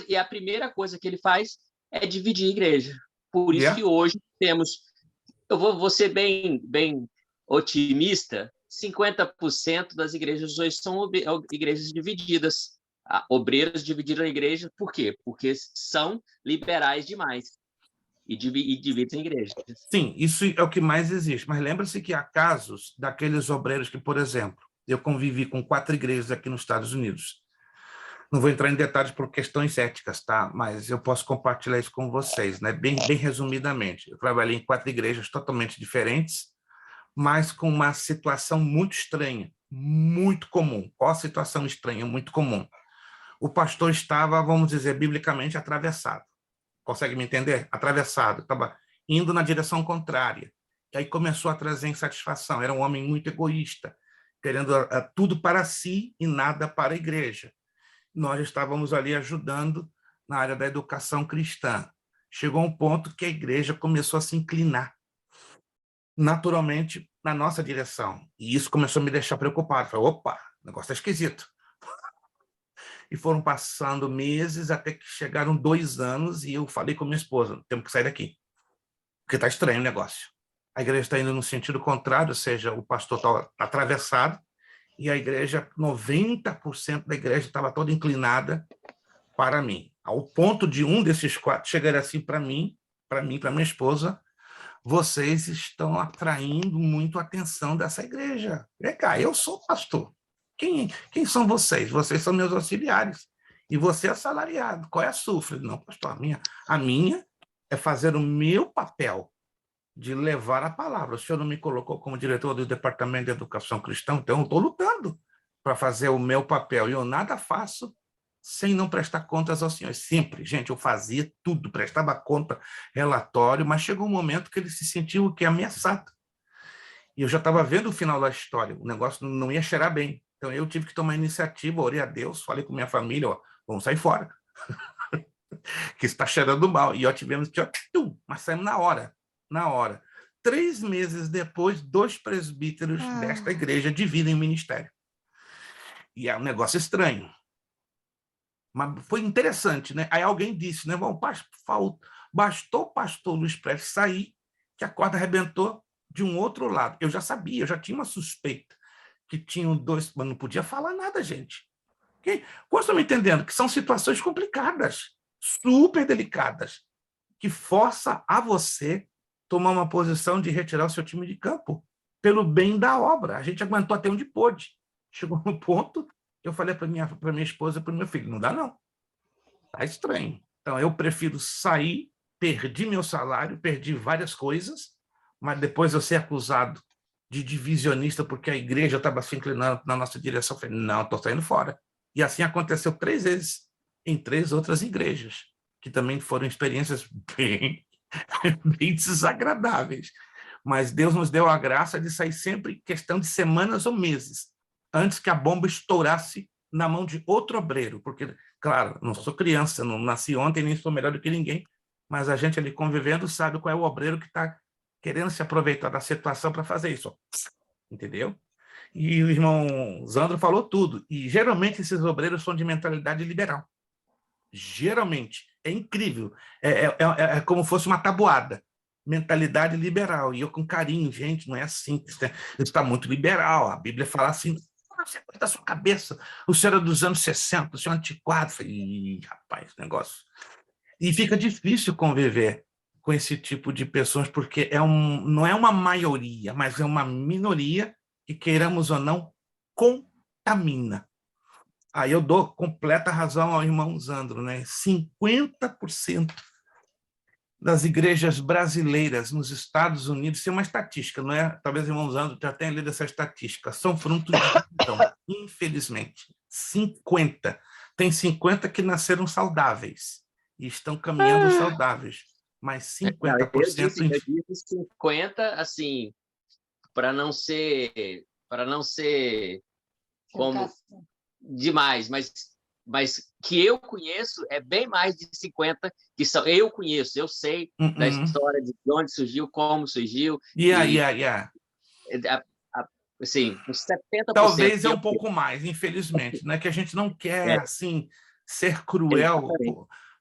D: E a primeira coisa que ele faz é dividir a igreja. Por isso que hoje temos... Eu vou ser bem otimista, 50% das igrejas hoje são igrejas divididas. Obreiras dividiram a igreja, por quê? Porque são liberais demais e dividem a igreja.
A: Sim, isso é o que mais existe. Mas lembra-se que há casos daqueles obreiros que, por exemplo, eu convivi com 4 igrejas aqui nos Estados Unidos. Não vou entrar em detalhes por questões éticas, tá? Mas eu posso compartilhar isso com vocês, né? Bem resumidamente. Eu trabalhei em 4 igrejas totalmente diferentes, mas com uma situação muito estranha, muito comum. Qual a situação estranha? Muito comum. O pastor estava, vamos dizer, biblicamente atravessado. Consegue me entender? Atravessado. Estava indo na direção contrária. E aí começou a trazer insatisfação. Era um homem muito egoísta, querendo tudo para si e nada para a igreja. Nós estávamos ali ajudando na área da educação cristã. Chegou um ponto que a igreja começou a se inclinar naturalmente na nossa direção. E isso começou a me deixar preocupado. Falei, opa, o negócio é esquisito. E foram passando meses até que chegaram 2 anos e eu falei com minha esposa, temos que sair daqui, porque está estranho o negócio. A igreja está indo no sentido contrário, ou seja, o pastor está atravessado e a igreja, 90% da igreja estava toda inclinada para mim. Ao ponto de um desses 4 chegar assim para mim, para minha esposa, vocês estão atraindo muito a atenção dessa igreja. Vem cá, eu sou pastor. Quem são vocês? Vocês são meus auxiliares. E você é assalariado. Qual é a sua? Eu falei, não, pastor, a minha é fazer o meu papel de levar a palavra. O senhor não me colocou como diretor do Departamento de Educação Cristã, então eu estou lutando para fazer o meu papel. E eu nada faço sem não prestar contas aos senhores. Sempre, gente, eu fazia tudo, prestava conta, relatório, mas chegou um momento que ele se sentiu ameaçado. E eu já estava vendo o final da história, o negócio não ia cheirar bem. Então eu tive que tomar iniciativa, orei a Deus, falei com minha família, ó, vamos sair fora, que está cheirando mal. E tivemos que, mas saímos na hora. 3 meses depois, 2 presbíteros desta igreja dividem o ministério. E é um negócio estranho. Mas foi interessante, né? Aí alguém disse, né? Bom, bastou o pastor Luiz Prestes sair, que a corda arrebentou de um outro lado. Eu já sabia, eu já tinha uma suspeita que tinham 2, mas não podia falar nada, gente. Vocês estão me entendendo? Que são situações complicadas, super delicadas, que força a você tomar uma posição de retirar o seu time de campo pelo bem da obra. A gente aguentou até onde pôde. Chegou no ponto, eu falei para minha esposa e para o meu filho, não dá não. Tá estranho. Então, eu prefiro sair, perdi meu salário, perdi várias coisas, mas depois eu ser acusado de divisionista porque a igreja estava se inclinando na nossa direção. Eu falei, não, estou saindo fora. E assim aconteceu 3 vezes em 3 outras igrejas, que também foram experiências bem desagradáveis. Mas Deus nos deu a graça de sair sempre questão de semanas ou meses, antes que a bomba estourasse na mão de outro obreiro. Porque, claro, não sou criança, não nasci ontem, nem sou melhor do que ninguém, mas a gente ali convivendo sabe qual é o obreiro que está querendo se aproveitar da situação para fazer isso. Entendeu? E o irmão Zandro falou tudo. E, geralmente, esses obreiros são de mentalidade liberal. Geralmente. É incrível. É como se fosse uma tabuada. Mentalidade liberal. E eu com carinho, gente, não é assim. Isso está muito liberal. A Bíblia fala assim, você coisa da sua cabeça. O senhor é dos anos 60, o senhor é antiquado. Eu falei, rapaz, esse negócio. E fica difícil conviver com esse tipo de pessoas, porque não é uma maioria, mas é uma minoria que, queiramos ou não, contamina. Aí eu dou completa razão ao irmão Zandro, né? 50% das igrejas brasileiras nos Estados Unidos, tem uma estatística, não é? Talvez o irmão Zandro já tenha lido essa estatística, são frutos de divisão, infelizmente. 50% Tem 50 que nasceram saudáveis e estão caminhando saudáveis, mas
D: Não,
A: 50%...
D: eu disse 50, assim, para não ser como demais, mas que eu conheço é bem mais de 50 que são. Eu conheço, eu sei da história de onde surgiu, como surgiu.
A: Yeah.
D: Assim, uns 70%.
A: Talvez é um pouco mais, infelizmente, né? Que a gente não quer assim ser cruel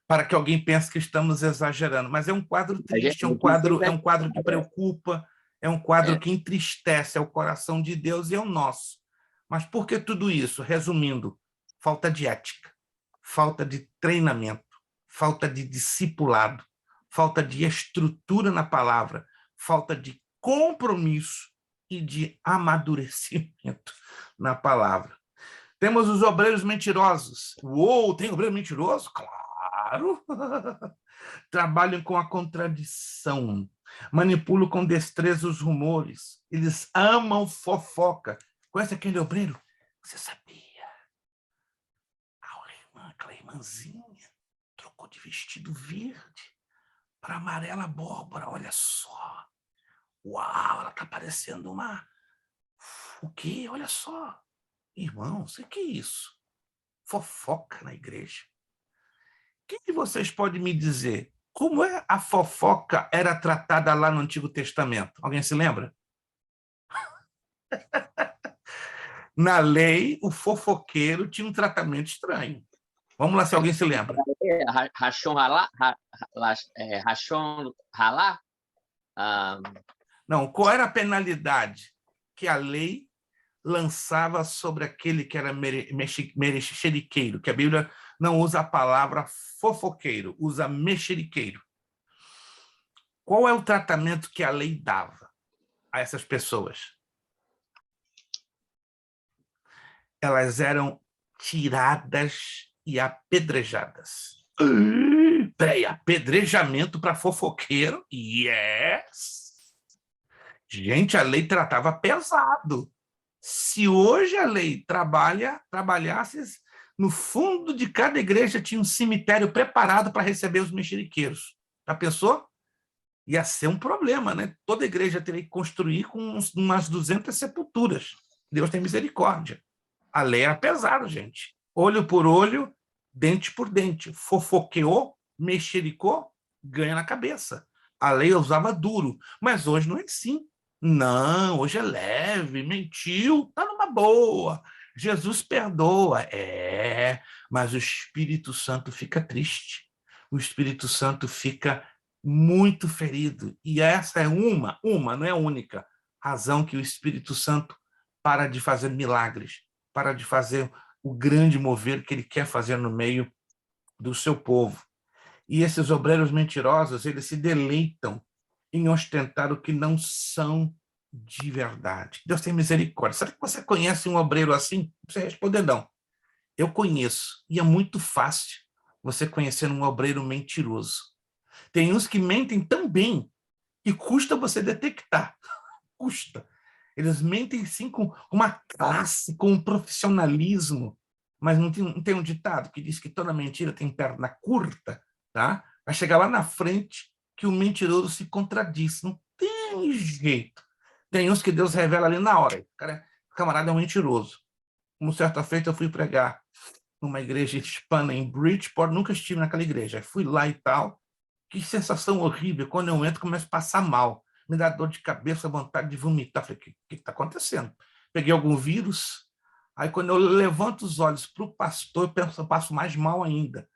A: para que alguém pense que estamos exagerando, mas é um quadro triste, é um quadro que preocupa, é um quadro que entristece o coração de Deus e é o nosso. Mas por que tudo isso? Resumindo, falta de ética, falta de treinamento, falta de discipulado, falta de estrutura na palavra, falta de compromisso e de amadurecimento na palavra. Temos os obreiros mentirosos. Uou, tem obreiro mentiroso? Claro! Trabalham com a contradição, manipulam com destreza os rumores, eles amam fofoca. Conhece aquele obreiro? Você sabia? Aquela irmãzinha trocou de vestido verde para amarela abóbora, olha só. Uau, ela está parecendo uma... O quê? Olha só. Irmãos, o que é isso? Fofoca na igreja. Quem de vocês pode me dizer como a fofoca era tratada lá no Antigo Testamento? Alguém se lembra? Na lei, o fofoqueiro tinha um tratamento estranho. Vamos lá, se alguém se lembra.
D: Rachon Halá? Rachon Halá?
A: Não, qual era a penalidade que a lei lançava sobre aquele que era mexeriqueiro? Que a Bíblia não usa a palavra fofoqueiro, usa mexeriqueiro. Qual é o tratamento que a lei dava a essas pessoas? Elas eram tiradas e apedrejadas. Peraí, apedrejamento para fofoqueiro? Yes! Gente, a lei tratava pesado. Se hoje a lei trabalhasse, no fundo de cada igreja tinha um cemitério preparado para receber os mexeriqueiros. Já pensou? Ia ser um problema, né? Toda igreja teria que construir com umas 200 sepulturas. Deus tem misericórdia. A lei era pesada, gente. Olho por olho, dente por dente. Fofoqueou, mexericou, ganha na cabeça. A lei usava duro, mas hoje não é assim. Não, hoje é leve, mentiu, tá numa boa. Jesus perdoa. Mas o Espírito Santo fica triste. O Espírito Santo fica muito ferido. E essa é uma, não é a única razão que o Espírito Santo para de fazer milagres, para de fazer o grande mover que ele quer fazer no meio do seu povo. E esses obreiros mentirosos, eles se deleitam em ostentar o que não são de verdade. Deus tem misericórdia. Será que você conhece um obreiro assim? Você responder não. Eu conheço. E é muito fácil você conhecer um obreiro mentiroso. Tem uns que mentem tão bem que custa você detectar. Custa. Eles mentem sim com uma classe, com um profissionalismo. Mas não tem um ditado que diz que toda mentira tem perna curta, tá? Vai chegar lá na frente que o mentiroso se contradiz. Não tem jeito. Tem uns que Deus revela ali na hora. O camarada é um mentiroso. Como certa feita eu fui pregar numa igreja hispana em Bridgeport, nunca estive naquela igreja. Fui lá e tal. Que sensação horrível. Quando eu entro, começo a passar mal. Me dá dor de cabeça, vontade de vomitar. Falei, o que está acontecendo? Peguei algum vírus. Aí, quando eu levanto os olhos para o pastor, eu passo mais mal ainda.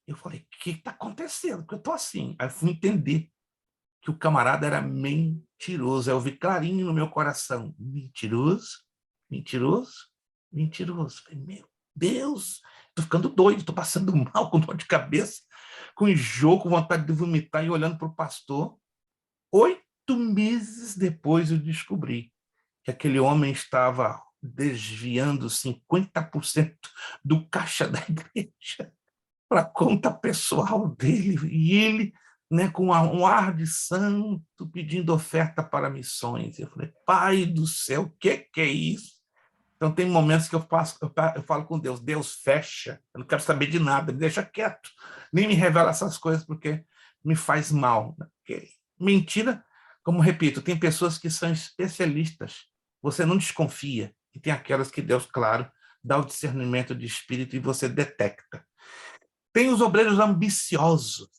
A: Eu falei, o que está acontecendo? Porque eu estou assim. Aí fui entender que o camarada era mentiroso. Aí eu vi clarinho no meu coração. Mentiroso, mentiroso, mentiroso. Falei, meu Deus, estou ficando doido, estou passando mal, com dor de cabeça, com enjoo, com vontade de vomitar e olhando para o pastor. 8 meses depois eu descobri que aquele homem estava desviando 50% do caixa da igreja para a conta pessoal dele, e ele, né, com um ar de santo, pedindo oferta para missões. Eu falei, pai do céu, o que é isso? Então, tem momentos que eu falo com Deus, Deus, fecha, eu não quero saber de nada, me deixa quieto, nem me revela essas coisas, porque me faz mal. Né? Porque mentira, como repito, tem pessoas que são especialistas, você não desconfia, e tem aquelas que Deus, claro, dá o discernimento de espírito e você detecta. Tem os obreiros ambiciosos,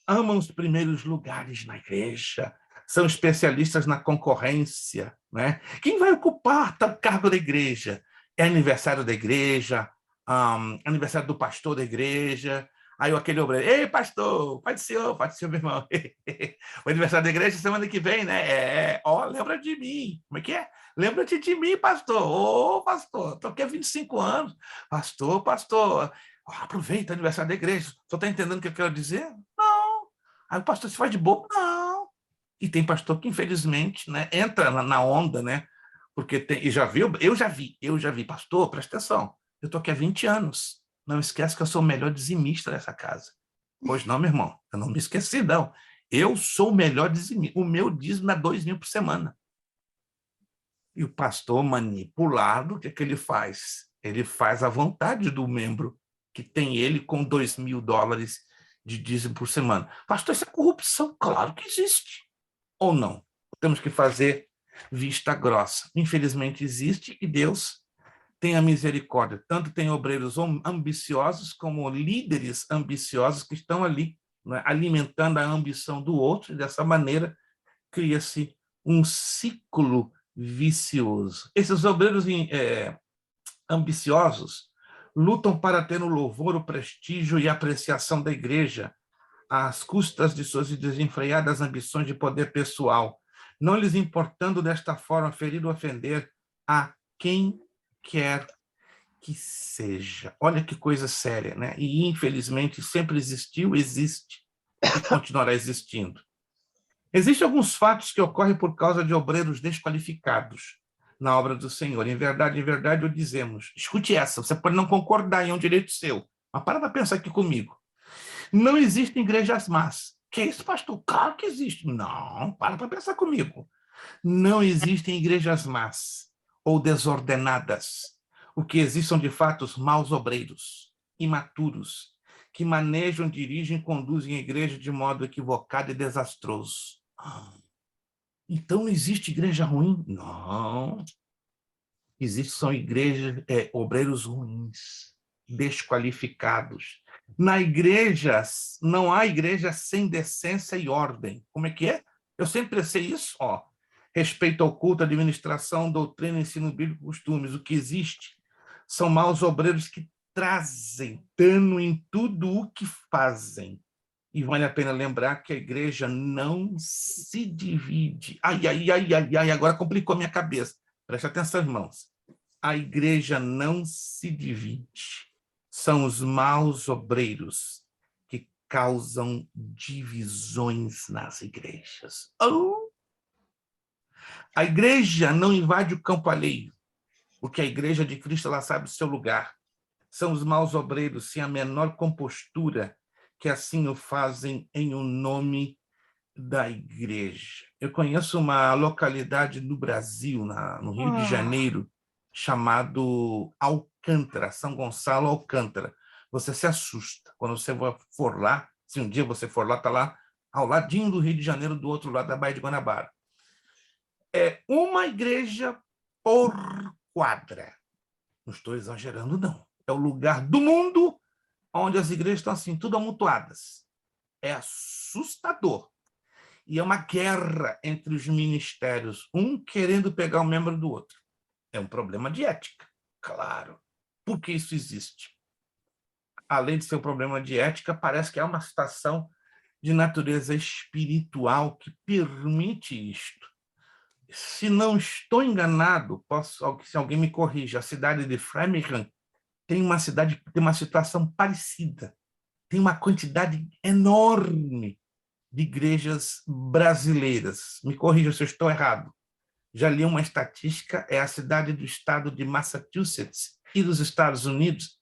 A: amam os primeiros lugares na igreja, são especialistas na concorrência, né? Quem vai ocupar tal cargo da igreja? É aniversário da igreja, aniversário do pastor da igreja. Aí aquele obreiro, ei, pastor, pode ser, meu irmão. O aniversário da igreja semana que vem, né? Lembra de mim. Como é que é? Lembra-te de mim, pastor. Ô, pastor, estou aqui há 25 anos. Pastor, aproveita o aniversário da igreja. Você está entendendo o que eu quero dizer? Não. Aí o pastor se faz de bobo? Não. E tem pastor que, infelizmente, né, entra na onda, né? Porque tem, eu já vi, pastor, presta atenção, eu estou aqui há 20 anos, não esquece que eu sou o melhor dizimista dessa casa. Pois não, meu irmão, eu não me esqueci, não. Eu sou o melhor dizimista, o meu dízimo é 2.000 por semana. E o pastor manipulado, o que ele faz? Ele faz a vontade do membro, que tem ele com $2.000 de dízimo por semana. Pastor, isso é corrupção? Claro que existe. Ou não? Temos que fazer vista grossa. Infelizmente existe e Deus tem a misericórdia. Tanto tem obreiros ambiciosos como líderes ambiciosos que estão ali, né, alimentando a ambição do outro, e dessa maneira cria-se um ciclo vicioso. Esses obreiros ambiciosos lutam para ter o louvor, o prestígio e a apreciação da igreja, às custas de suas desenfreadas ambições de poder pessoal, não lhes importando desta forma ferir ou ofender a quem quer que seja. Olha que coisa séria, né? E, infelizmente, sempre existiu, existe e continuará existindo. Existem alguns fatos que ocorrem por causa de obreiros desqualificados na obra do Senhor. Em verdade, o dizemos. Escute essa, você pode não concordar, é um direito seu, mas para pensar aqui comigo. Não existem igrejas más. Que isso, pastor? Claro que existe. Não, para pensar comigo. Não existem igrejas más ou desordenadas. O que existem são, de fato, os maus obreiros, imaturos, que manejam, dirigem e conduzem a igreja de modo equivocado e desastroso. Então, não existe igreja ruim? Não. Existem são igrejas, obreiros ruins, desqualificados. Na igreja, não há igreja sem decência e ordem. Como é que é? Eu sempre sei isso. Respeito ao culto, administração, doutrina, ensino bíblico, costumes. O que existe são maus obreiros que trazem dano em tudo o que fazem. E vale a pena lembrar que a igreja não se divide. Agora complicou a minha cabeça. Preste atenção, irmãos. A igreja não se divide. São os maus obreiros que causam divisões nas igrejas. A igreja não invade o campo alheio, porque a igreja de Cristo ela sabe o seu lugar. São os maus obreiros sem a menor compostura que assim o fazem em o nome da igreja. Eu conheço uma localidade no Brasil, no Rio de Janeiro, chamado Alcântara, São Gonçalo Alcântara. Você se assusta quando você for lá, se um dia você for lá, está lá ao ladinho do Rio de Janeiro, do outro lado da Baía de Guanabara. É uma igreja por quadra. Não estou exagerando, não. É o lugar do mundo onde as igrejas estão assim, tudo amontoadas. É assustador. E é uma guerra entre os ministérios, um querendo pegar um membro do outro. É um problema de ética, claro. Por que isso existe? Além de ser um problema de ética, parece que há uma situação de natureza espiritual que permite isto. Se não estou enganado, se alguém me corrija, a cidade de Framingham tem uma situação parecida. Tem uma quantidade enorme de igrejas brasileiras. Me corrija se eu estou errado. Já li uma estatística, é a cidade do estado de Massachusetts e dos Estados Unidos,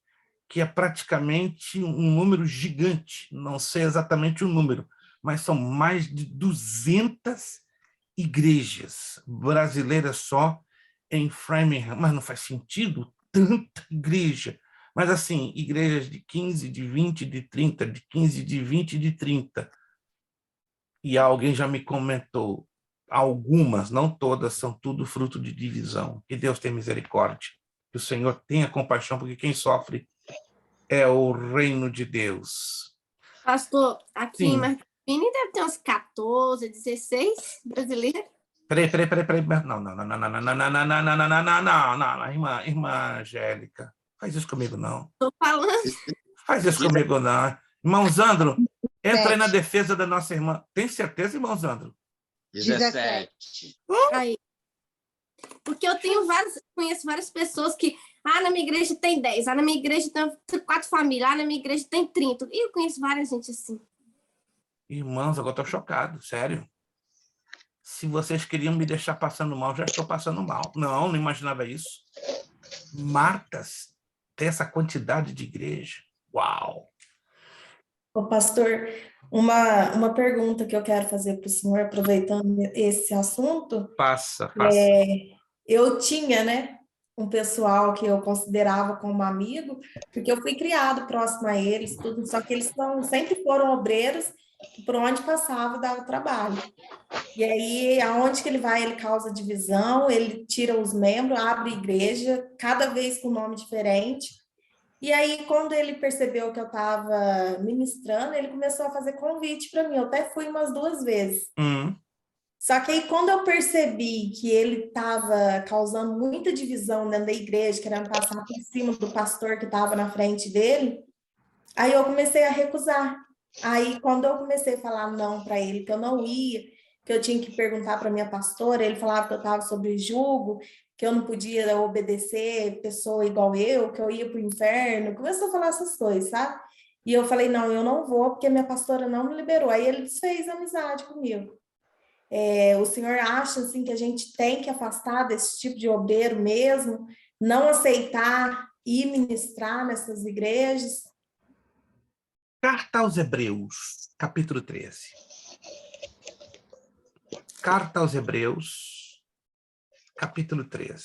A: que é praticamente um número gigante, não sei exatamente o número, mas são mais de 200 igrejas brasileiras só em Framingham, mas não faz sentido tanta igreja. Mas, assim, igrejas de 15, de 20, de 30, de 15, de 20, de 30. E alguém já me comentou, algumas, não todas, são tudo fruto de divisão. Que Deus tenha misericórdia. Que o Senhor tenha compaixão, porque quem sofre é o reino de Deus.
F: Pastor, aqui em
A: Sim.
F: Martini deve ter uns 14, 16 brasileiros.
A: Peraí. Não, irmã Angélica. Faz isso comigo, não.
F: Estou falando.
A: Faz isso comigo, não. Irmão Zandro, entra aí na
G: 17.
A: defesa da nossa irmã. Tem certeza, irmão Zandro?
D: 17.
F: Aí. Porque eu conheço várias pessoas que, na minha igreja tem 10, na minha igreja tem 4 famílias, na minha igreja tem 30. E eu conheço várias gente assim.
A: Irmãos, agora estou chocado, sério. Se vocês queriam me deixar passando mal, já estou passando mal. Não imaginava isso. Martas tem essa quantidade de igreja. Uau!
G: Ô, pastor, uma pergunta que eu quero fazer para o senhor, aproveitando esse assunto.
A: Passa.
G: Eu tinha, né, um pessoal que eu considerava como amigo, porque eu fui criado próximo a eles, tudo, só que eles sempre foram obreiros, e por onde passava dava trabalho. E aí, aonde que ele vai, ele causa divisão, ele tira os membros, abre igreja, cada vez com nome diferente. E aí, quando ele percebeu que eu estava ministrando, ele começou a fazer convite para mim. Eu até fui umas 2 vezes. Só que aí, quando eu percebi que ele estava causando muita divisão dentro da igreja, querendo passar por cima do pastor que estava na frente dele, aí eu comecei a recusar. Aí, quando eu comecei a falar não para ele, que eu não ia, que eu tinha que perguntar para minha pastora, ele falava que eu estava sob julgo, que eu não podia obedecer pessoa igual eu, que eu ia para o inferno. Começou a falar essas coisas, sabe? E eu falei, não, eu não vou, porque minha pastora não me liberou. Aí ele fez amizade comigo. O senhor acha, assim, que a gente tem que afastar desse tipo de obreiro mesmo, não aceitar e ministrar nessas igrejas?
A: Carta aos Hebreus, capítulo 13. Carta aos Hebreus, capítulo 13.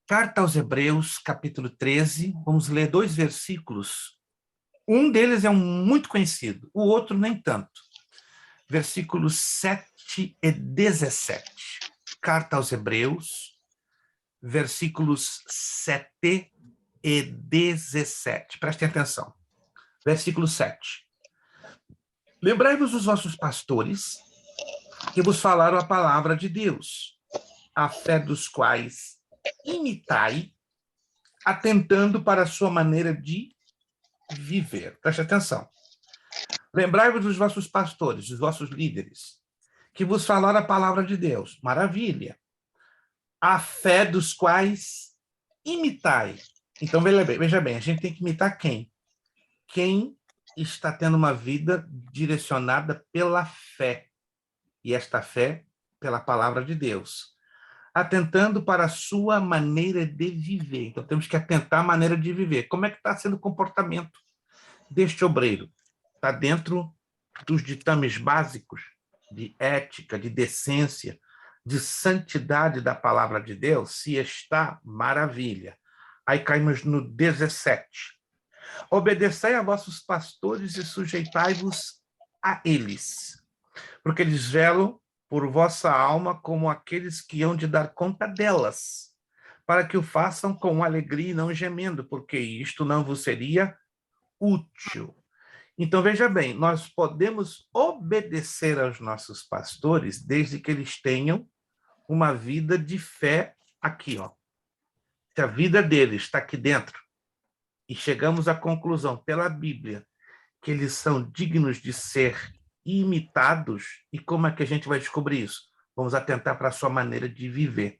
A: Carta aos Hebreus, capítulo 13. Vamos ler 2 versículos. Um deles é muito conhecido, o outro nem tanto. Versículos 7 e 17. Carta aos Hebreus, versículos 7 e 17. Prestem atenção. Versículo 7. Lembrai-vos dos vossos pastores que vos falaram a palavra de Deus, a fé dos quais imitai, atentando para a sua maneira de viver. Preste atenção. Lembrai-vos dos vossos pastores, dos vossos líderes, que vos falaram a palavra de Deus. Maravilha. A fé dos quais imitai. Então, veja bem, a gente tem que imitar quem? Quem está tendo uma vida direcionada pela fé. E esta fé pela palavra de Deus. Atentando para a sua maneira de viver. Então, temos que atentar à maneira de viver. Como é que está sendo o comportamento deste obreiro? Está dentro dos ditames básicos de ética, de decência, de santidade da palavra de Deus? Se está, maravilha. Aí caímos no 17. Obedecei a vossos pastores e sujeitai-vos a eles, porque eles velam por vossa alma como aqueles que hão de dar conta delas, para que o façam com alegria e não gemendo, porque isto não vos seria útil. Então, veja bem, nós podemos obedecer aos nossos pastores desde que eles tenham uma vida de fé aqui, ó. Se a vida deles está aqui dentro, e chegamos à conclusão pela Bíblia que eles são dignos de ser imitados, e como é que a gente vai descobrir isso? Vamos atentar para a sua maneira de viver.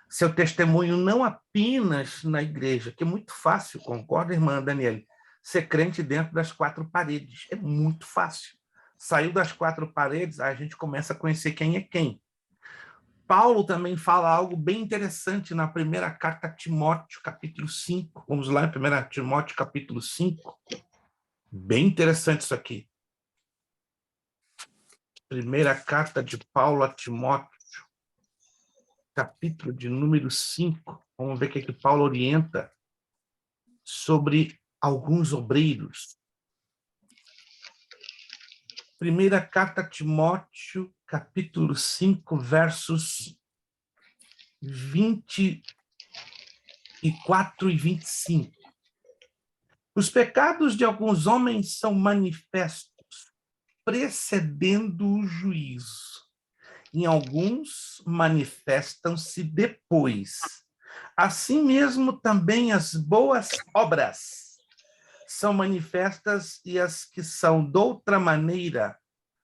A: Seu testemunho não apenas na igreja, que é muito fácil, concorda, irmã Daniele? Ser crente dentro das 4 paredes, é muito fácil. Saiu das 4 paredes, a gente começa a conhecer quem é quem. Paulo também fala algo bem interessante na primeira carta a Timóteo, capítulo 5. Vamos lá, em 1 Timóteo, capítulo 5. Bem interessante isso aqui. Primeira carta de Paulo a Timóteo, capítulo de número 5. Vamos ver o que Paulo orienta sobre alguns obreiros. Primeira carta a Timóteo, capítulo 5, versos 24 e 25. Os pecados de alguns homens são manifestos, precedendo o juízo. Em alguns, manifestam-se depois. Assim mesmo, também as boas obras são manifestas e as que são de outra maneira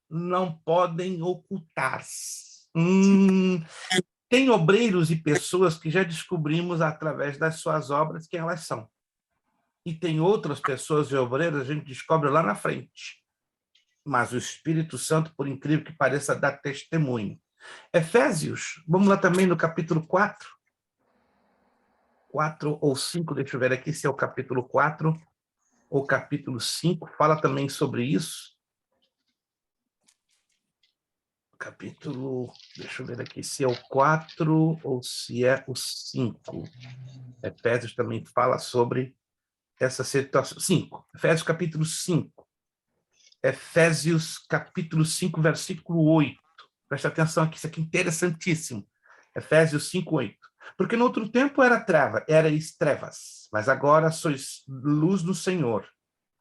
A: não podem ocultar-se. Tem obreiros e pessoas que já descobrimos através das suas obras quem elas são. E tem outras pessoas e obreiros a gente descobre lá na frente. Mas o Espírito Santo, por incrível que pareça, dá testemunho. Efésios, vamos lá também no capítulo 4. 4 ou 5, deixa eu ver aqui se é o capítulo 4 ou capítulo 5, fala também sobre isso. Capítulo, deixa eu ver aqui se é o 4 ou se é o 5. Efésios também fala sobre essa situação. 5, Efésios capítulo 5. Efésios capítulo 5, versículo 8. Presta atenção aqui, isso aqui é interessantíssimo. Efésios 5, 8. Porque no outro tempo erais trevas, mas agora sois luz do Senhor.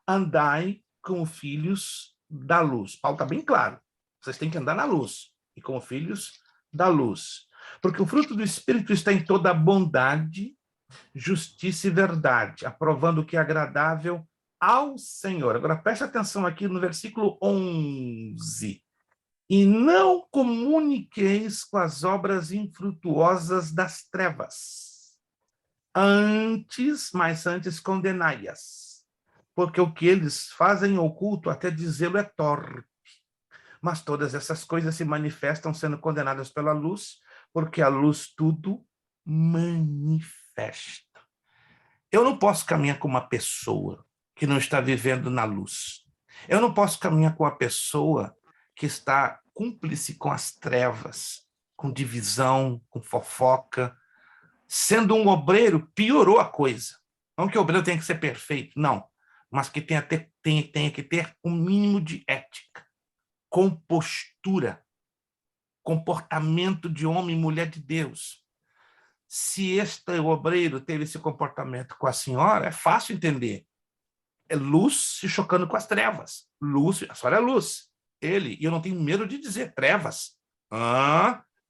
A: Andai como filhos da luz. Paulo está bem claro. Vocês têm que andar na luz, e como filhos da luz. Porque o fruto do Espírito está em toda a bondade, justiça e verdade, aprovando o que é agradável ao Senhor. Agora, preste atenção aqui no versículo 11. E não comuniqueis com as obras infrutuosas das trevas. Mas antes condenai-as. Porque o que eles fazem oculto, até dizê-lo, é torpe. Mas todas essas coisas se manifestam sendo condenadas pela luz, porque a luz tudo manifesta. Eu não posso caminhar com uma pessoa que não está vivendo na luz. Eu não posso caminhar com uma pessoa que está cúmplice com as trevas, com divisão, com fofoca. Sendo um obreiro, piorou a coisa. Não que o obreiro tenha que ser perfeito, não. Mas que tenha que ter um mínimo de ética, compostura, comportamento de homem e mulher de Deus. Se este obreiro teve esse comportamento com a senhora, é fácil entender. É luz se chocando com as trevas. Luz, a senhora é luz. Ele, e eu não tenho medo de dizer trevas.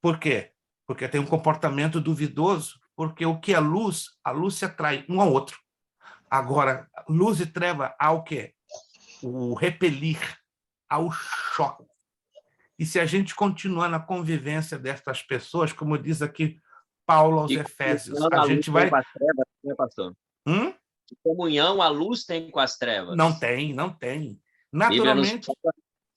A: Por quê? Porque tem um comportamento duvidoso, porque o que é luz, a luz se atrai um ao outro. Agora, luz e treva há o quê? O repelir, há o choque. E se a gente continuar na convivência destas pessoas, como diz aqui Paulo aos Efésios, a gente vai...
D: Que comunhão a luz tem com as trevas?
A: Não tem. Naturalmente...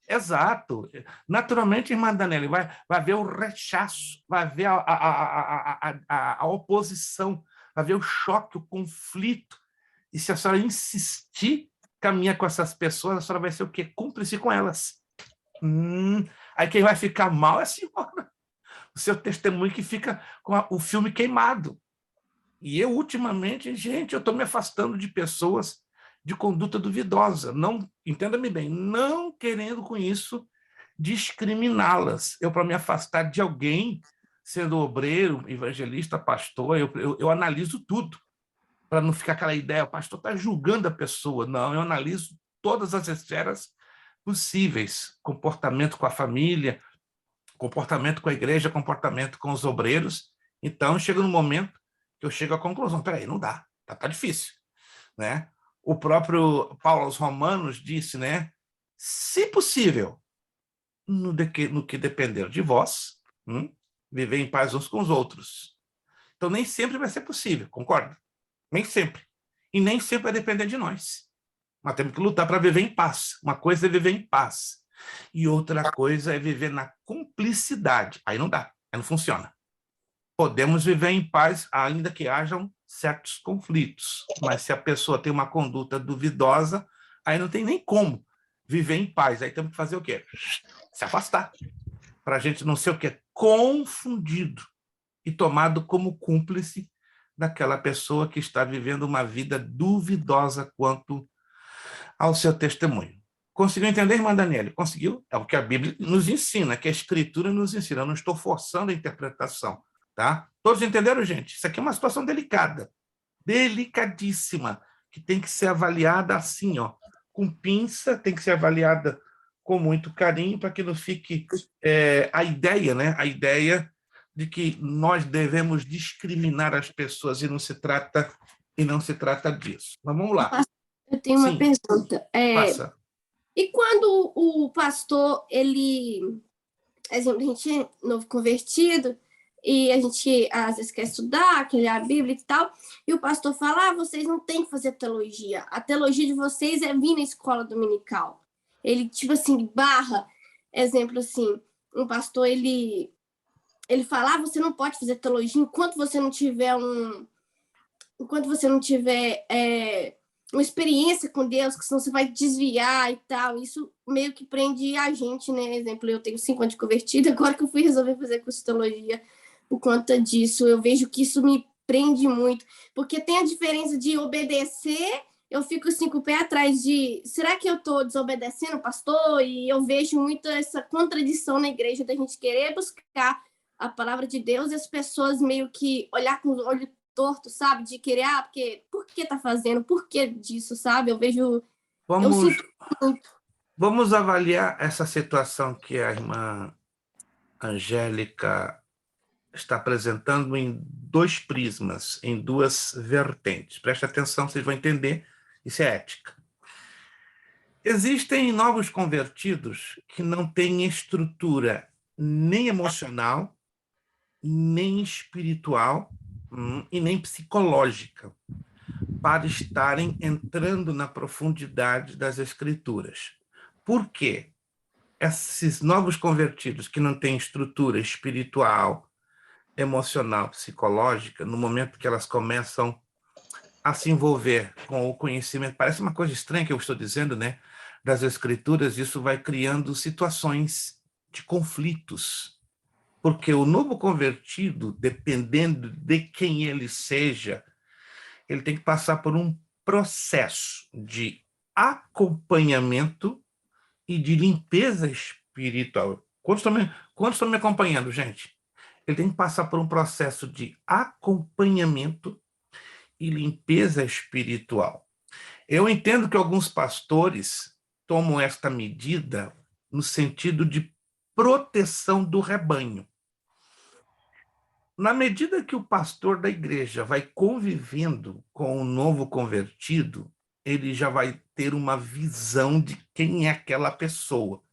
A: Exato. Naturalmente, irmã Daniela, vai haver o rechaço, vai haver a oposição, vai haver o choque, o conflito. E se a senhora insistir, caminhar com essas pessoas, a senhora vai ser o quê? Cúmplice com elas. Aí quem vai ficar mal é a senhora. O seu testemunho que fica com o filme queimado. E eu, ultimamente, gente, eu estou me afastando de pessoas de conduta duvidosa. Não, entenda-me bem, não querendo com isso discriminá-las. Eu, para me afastar de alguém, sendo obreiro, evangelista, pastor, eu analiso tudo, para não ficar aquela ideia, o pastor está julgando a pessoa. Não, eu analiso todas as esferas possíveis, comportamento com a família, comportamento com a igreja, comportamento com os obreiros. Então, chega no momento que eu chego à conclusão, peraí, não dá, tá difícil, né? O próprio Paulo aos Romanos disse, né? Se possível, no que depender de vós, viver em paz uns com os outros. Então, nem sempre vai ser possível, concorda? Nem sempre. E nem sempre vai depender de nós. Mas temos que lutar para viver em paz. Uma coisa é viver em paz. E outra coisa é viver na cumplicidade. Aí não dá, aí não funciona. Podemos viver em paz, ainda que hajam certos conflitos. Mas se a pessoa tem uma conduta duvidosa, aí não tem nem como viver em paz. Aí temos que fazer o quê? Se afastar, para a gente não ser o quê? Confundido e tomado como cúmplice daquela pessoa que está vivendo uma vida duvidosa quanto ao seu testemunho. Conseguiu entender, irmã Daniela? Conseguiu? É o que a Bíblia nos ensina, que a Escritura nos ensina. Eu não estou forçando a interpretação, tá? Todos entenderam, gente? Isso aqui é uma situação delicada, delicadíssima, que tem que ser avaliada assim, ó, com pinça, tem que ser avaliada com muito carinho, para que não fique a ideia, né? A ideia de que nós devemos discriminar as pessoas e não se trata disso. Mas vamos lá.
F: Eu tenho uma
A: Sim.
F: pergunta.
A: Passa.
F: E quando o pastor, ele, exemplo, a gente é novo convertido e a gente às vezes quer estudar, quer ler a Bíblia e tal, e o pastor fala, vocês não têm que fazer teologia. A teologia de vocês é vir na escola dominical. Ele, tipo assim, barra, exemplo assim, um pastor, ele fala, você não pode fazer teologia enquanto você não tiver uma experiência com Deus, que senão você vai desviar e tal. Isso meio que prende a gente, né? Exemplo, eu tenho 5 anos de convertida, agora que eu fui resolver fazer curso de teologia por conta disso, eu vejo que isso me prende muito, porque tem a diferença de obedecer, eu fico assim com o pé atrás de, será que eu estou desobedecendo o pastor? E eu vejo muito essa contradição na igreja da gente querer buscar a palavra de Deus e as pessoas meio que olhar com os olhos torto, sabe? De querer, porque por que tá fazendo? Por que disso, sabe? Eu vejo...
A: Vamos avaliar essa situação que a irmã Angélica está apresentando em 2 prismas, em 2 vertentes. Preste atenção, vocês vão entender. Isso é ética. Existem novos convertidos que não têm estrutura nem emocional, nem espiritual, e nem psicológica para estarem entrando na profundidade das Escrituras. Por quê? Esses novos convertidos que não têm estrutura espiritual, emocional, psicológica, no momento que elas começam a se envolver com o conhecimento, parece uma coisa estranha que eu estou dizendo, né? Das Escrituras, isso vai criando situações de conflitos. Porque o novo convertido, dependendo de quem ele seja, ele tem que passar por um processo de acompanhamento e de limpeza espiritual. Quantos estão me acompanhando, gente? Ele tem que passar por um processo de acompanhamento e limpeza espiritual. Eu entendo que alguns pastores tomam esta medida no sentido de proteção do rebanho. Na medida que o pastor da igreja vai convivendo com o novo convertido, ele já vai ter uma visão de quem é aquela pessoa.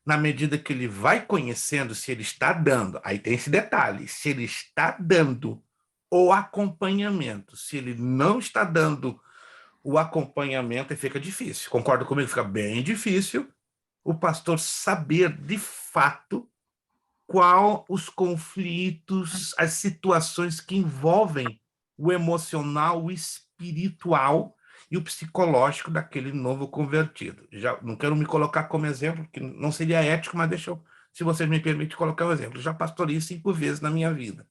A: Na medida que ele vai conhecendo, se ele está dando, aí tem esse detalhe, se ele está dando o acompanhamento, se ele não está dando o acompanhamento, aí fica difícil. Concorda comigo? Fica bem difícil o pastor saber de fato qual os conflitos, as situações que envolvem o emocional, o espiritual e o psicológico daquele novo convertido. Já não quero me colocar como exemplo, que não seria ético, mas deixa eu, se vocês me permitem colocar um exemplo. Eu já pastorei 5 vezes na minha vida.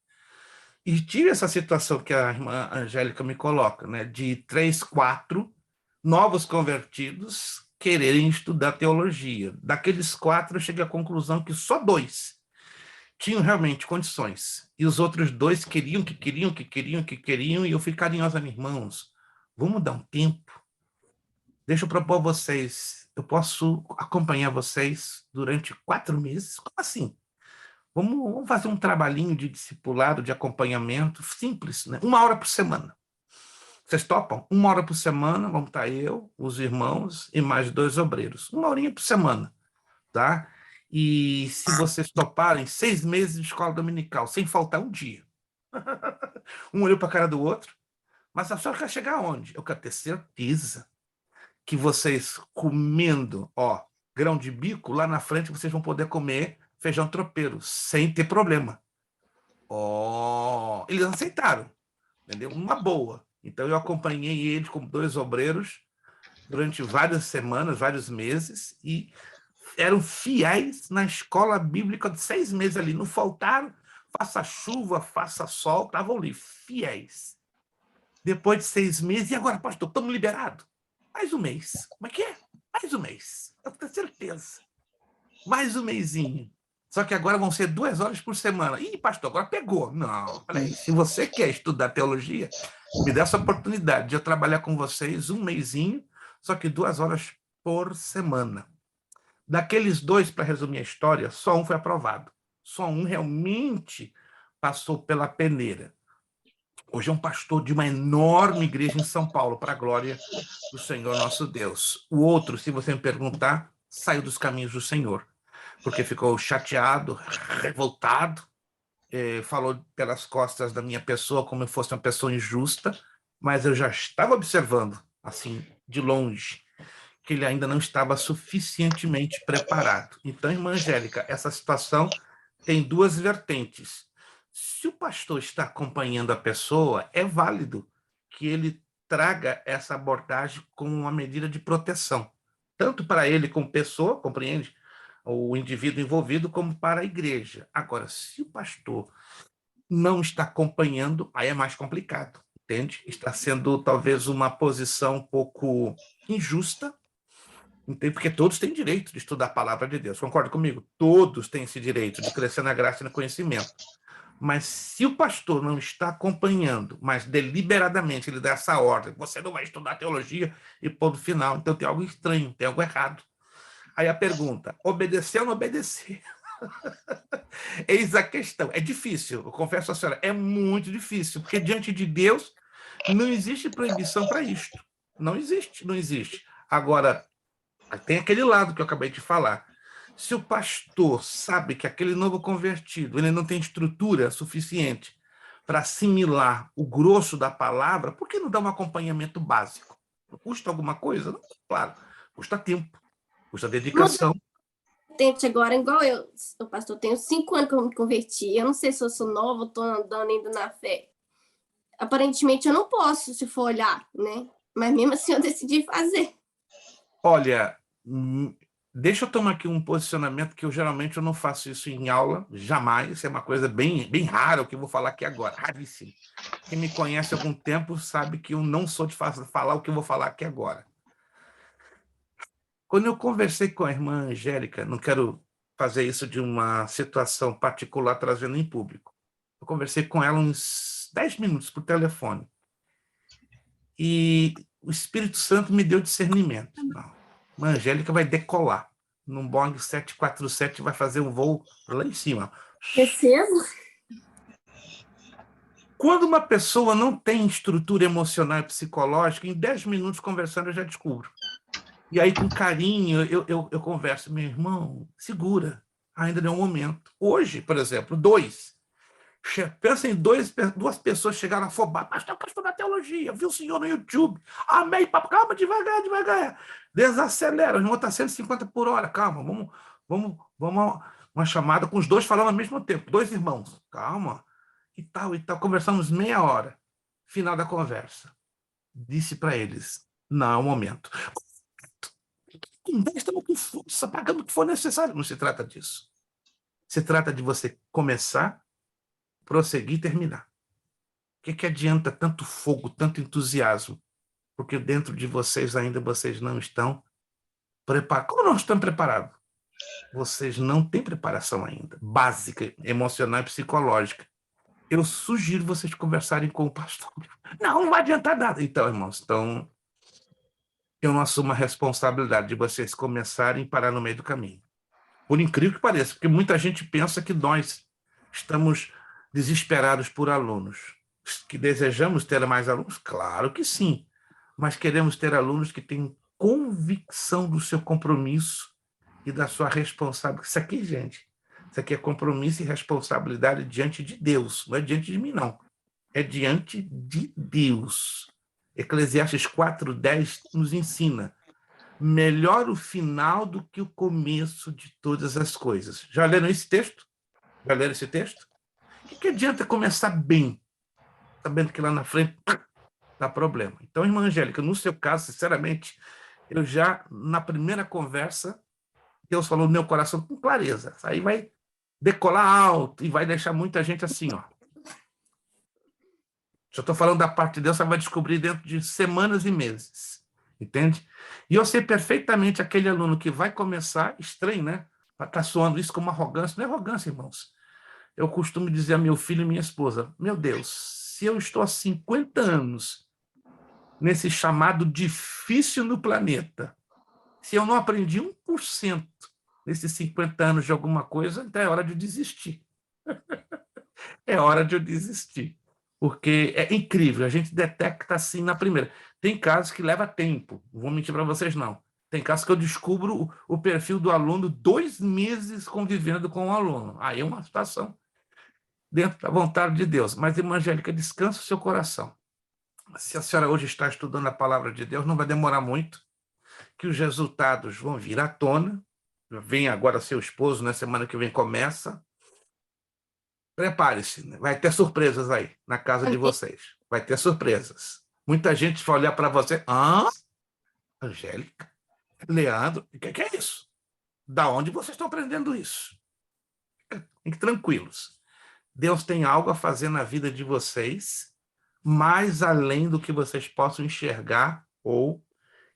A: E tive essa situação que a irmã Angélica me coloca, né, de 3, 4 novos convertidos quererem estudar teologia. Daqueles 4, eu cheguei à conclusão que só 2 tinham realmente condições. E os outros 2 queriam, e eu fui carinhosa, irmãos, vamos dar um tempo. Deixa eu propor a vocês, eu posso acompanhar vocês durante 4 meses? Como assim? Vamos fazer um trabalhinho de discipulado, de acompanhamento, simples, né? 1 hora por semana. Vocês topam? 1 hora por semana, vamos estar eu, os irmãos e mais 2 obreiros. 1 horinha por semana, tá? E se vocês toparem, 6 meses de escola dominical, sem faltar um dia. Um olhou para a cara do outro. Mas a senhora quer chegar aonde? Eu quero ter certeza que vocês comendo, grão de bico, lá na frente vocês vão poder comer feijão tropeiro, sem ter problema. Eles aceitaram, entendeu? Uma boa. Então eu acompanhei eles como 2 obreiros durante várias semanas, vários meses, e eram fiéis na escola bíblica de 6 meses ali, não faltaram, faça chuva, faça sol, estavam ali, fiéis. Depois de 6 meses, e agora, pastor, estamos liberados? Mais um mês. Como é que é? Mais um mês. Eu tenho certeza. Mais um mesinho. Só que agora vão ser 2 horas por semana. Ih, pastor, agora pegou. Não, peraí. Se você quer estudar teologia, me dê essa oportunidade de eu trabalhar com vocês um mesinho, só que 2 horas por semana. Daqueles 2, para resumir a história, só um foi aprovado. Só um realmente passou pela peneira. Hoje é um pastor de uma enorme igreja em São Paulo, para a glória do Senhor nosso Deus. O outro, se você me perguntar, saiu dos caminhos do Senhor, porque ficou chateado, revoltado, falou pelas costas da minha pessoa como se fosse uma pessoa injusta, mas eu já estava observando, assim, de longe, que ele ainda não estava suficientemente preparado. Então, irmã Angélica, essa situação tem 2 vertentes. Se o pastor está acompanhando a pessoa, é válido que ele traga essa abordagem como uma medida de proteção, tanto para ele como pessoa, compreende? O indivíduo envolvido, como para a igreja. Agora, se o pastor não está acompanhando, aí é mais complicado, entende? Está sendo talvez uma posição um pouco injusta, entende? Porque todos têm direito de estudar a palavra de Deus, concorda comigo? Todos têm esse direito de crescer na graça e no conhecimento. Mas se o pastor não está acompanhando, mas deliberadamente ele dá essa ordem, você não vai estudar teologia e ponto final, então tem algo estranho, tem algo errado. Aí a pergunta, obedecer ou não obedecer? Eis a questão. É difícil, eu confesso a senhora, é muito difícil, porque diante de Deus não existe proibição para isto. Não existe, não existe. Agora, tem aquele lado que eu acabei de falar. Se o pastor sabe que aquele novo convertido ele não tem estrutura suficiente para assimilar o grosso da palavra, por que não dá um acompanhamento básico? Custa alguma coisa? Não, claro, custa tempo, custa dedicação.
F: Tente agora, igual eu, o pastor, tenho 5 anos que eu me converti. Eu não sei se eu sou nova ou estou andando ainda na fé. Aparentemente eu não posso, se for olhar, né? Mas mesmo assim eu decidi fazer.
A: Olha, deixa eu tomar aqui um posicionamento que eu geralmente não faço isso em aula, jamais. É uma coisa bem rara o que eu vou falar aqui agora, raríssimo. Quem me conhece há algum tempo sabe que eu não sou de falar o que eu vou falar aqui agora. Quando eu conversei com a irmã Angélica, não quero fazer isso de uma situação particular trazendo em público. Eu conversei com ela uns 10 minutos por telefone. E o Espírito Santo me deu discernimento. Não, a irmã Angélica vai decolar num Boeing 747 e vai fazer um voo lá em cima.
F: Recebo?
A: Quando uma pessoa não tem estrutura emocional e psicológica, em 10 minutos conversando eu já descubro. E aí, com carinho, eu converso. Meu irmão, segura, ainda não é o momento. Hoje, por exemplo, 2. Pensa em 2 pessoas chegaram afobadas. Pastor, eu quero estudar teologia. Vi o senhor no YouTube. Amém, papo. Calma, devagar, devagar. Desacelera. O irmão está 150 por hora. Calma, vamos uma chamada com os 2 falando ao mesmo tempo. 2 irmãos. Calma. E tal. Conversamos meia hora. Final da conversa. Disse para eles, não é o momento. Investa no que for, pagando o que for necessário. Não se trata disso. Se trata de você começar, prosseguir e terminar. O que adianta tanto fogo, tanto entusiasmo? Porque dentro de vocês ainda vocês não estão preparados. Como não estão preparados? Vocês não têm preparação ainda, básica, emocional e psicológica. Eu sugiro vocês conversarem com o pastor. Não vai adiantar nada. Então, irmãos, eu não assumo a responsabilidade de vocês começarem e parar no meio do caminho. Por incrível que pareça, porque muita gente pensa que nós estamos desesperados por alunos. Que desejamos ter mais alunos? Claro que sim. Mas queremos ter alunos que tenham convicção do seu compromisso e da sua responsabilidade. Isso aqui, gente, isso aqui é compromisso e responsabilidade diante de Deus. Não é diante de mim, não. É diante de Deus. Eclesiastes 4:10 nos ensina: melhor o final do que o começo de todas as coisas. Já leram esse texto? Já leram esse texto? O que adianta começar bem, sabendo que lá na frente dá problema? Então, irmã Angélica, no seu caso, sinceramente, eu já, na primeira conversa, Deus falou no meu coração com clareza. Aí vai decolar alto e vai deixar muita gente assim, ó. Se eu estou falando da parte de Deus, você vai descobrir dentro de semanas e meses. Entende? E eu sei perfeitamente aquele aluno que vai começar, estranho, né? Está soando isso como arrogância. Não é arrogância, irmãos. Eu costumo dizer a meu filho e minha esposa, meu Deus, se eu estou há 50 anos nesse chamado difícil no planeta, se eu não aprendi 1% nesses 50 anos de alguma coisa, então é hora de desistir. É hora de eu desistir. Porque é incrível, a gente detecta assim na primeira. Tem casos que leva tempo, não vou mentir para vocês, não. Tem casos que eu descubro o perfil do aluno 2 meses convivendo com o aluno. Aí é uma situação dentro da vontade de Deus. Mas, irmã Angélica, descansa o seu coração. Se a senhora hoje está estudando a palavra de Deus, não vai demorar muito, que os resultados vão vir à tona. Vem agora seu esposo, na semana que vem começa. Prepare-se, né? Vai ter surpresas aí na casa de vocês. Vai ter surpresas. Muita gente vai olhar para você. Angélica, Leandro, o que é isso? Da onde vocês estão aprendendo isso? Fiquem tranquilos. Deus tem algo a fazer na vida de vocês, mais além do que vocês possam enxergar ou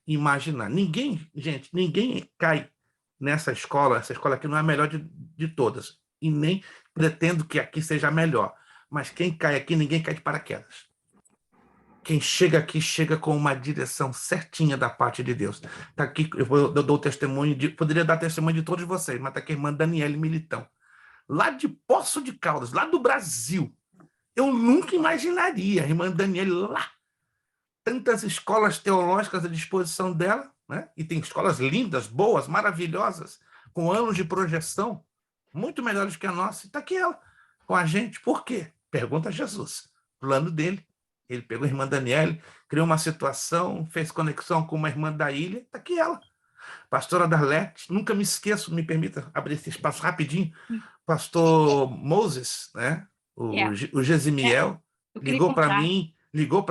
A: imaginar. Ninguém cai nessa escola. Essa escola aqui não é a melhor de todas. E nem pretendo que aqui seja a melhor. Mas quem cai aqui, ninguém cai de paraquedas. Quem chega aqui, chega com uma direção certinha da parte de Deus. Tá aqui, eu dou testemunho, poderia dar testemunho de todos vocês, mas está aqui a irmã Daniele Militão, lá de Poço de Caldas, lá do Brasil. Eu nunca imaginaria, a irmã Daniele lá. Tantas escolas teológicas à disposição dela, né? E tem escolas lindas, boas, maravilhosas, com anos de projeção, muito melhores que a nossa. E está aqui ela, com a gente. Por quê? Pergunta a Jesus. Plano dele. Ele pegou a irmã Daniele, criou uma situação, fez conexão com uma irmã da ilha. Está aqui ela. Pastora Darlete, nunca me esqueço, me permita abrir esse espaço rapidinho. Pastor Moses, né? O Gesimiel, ligou para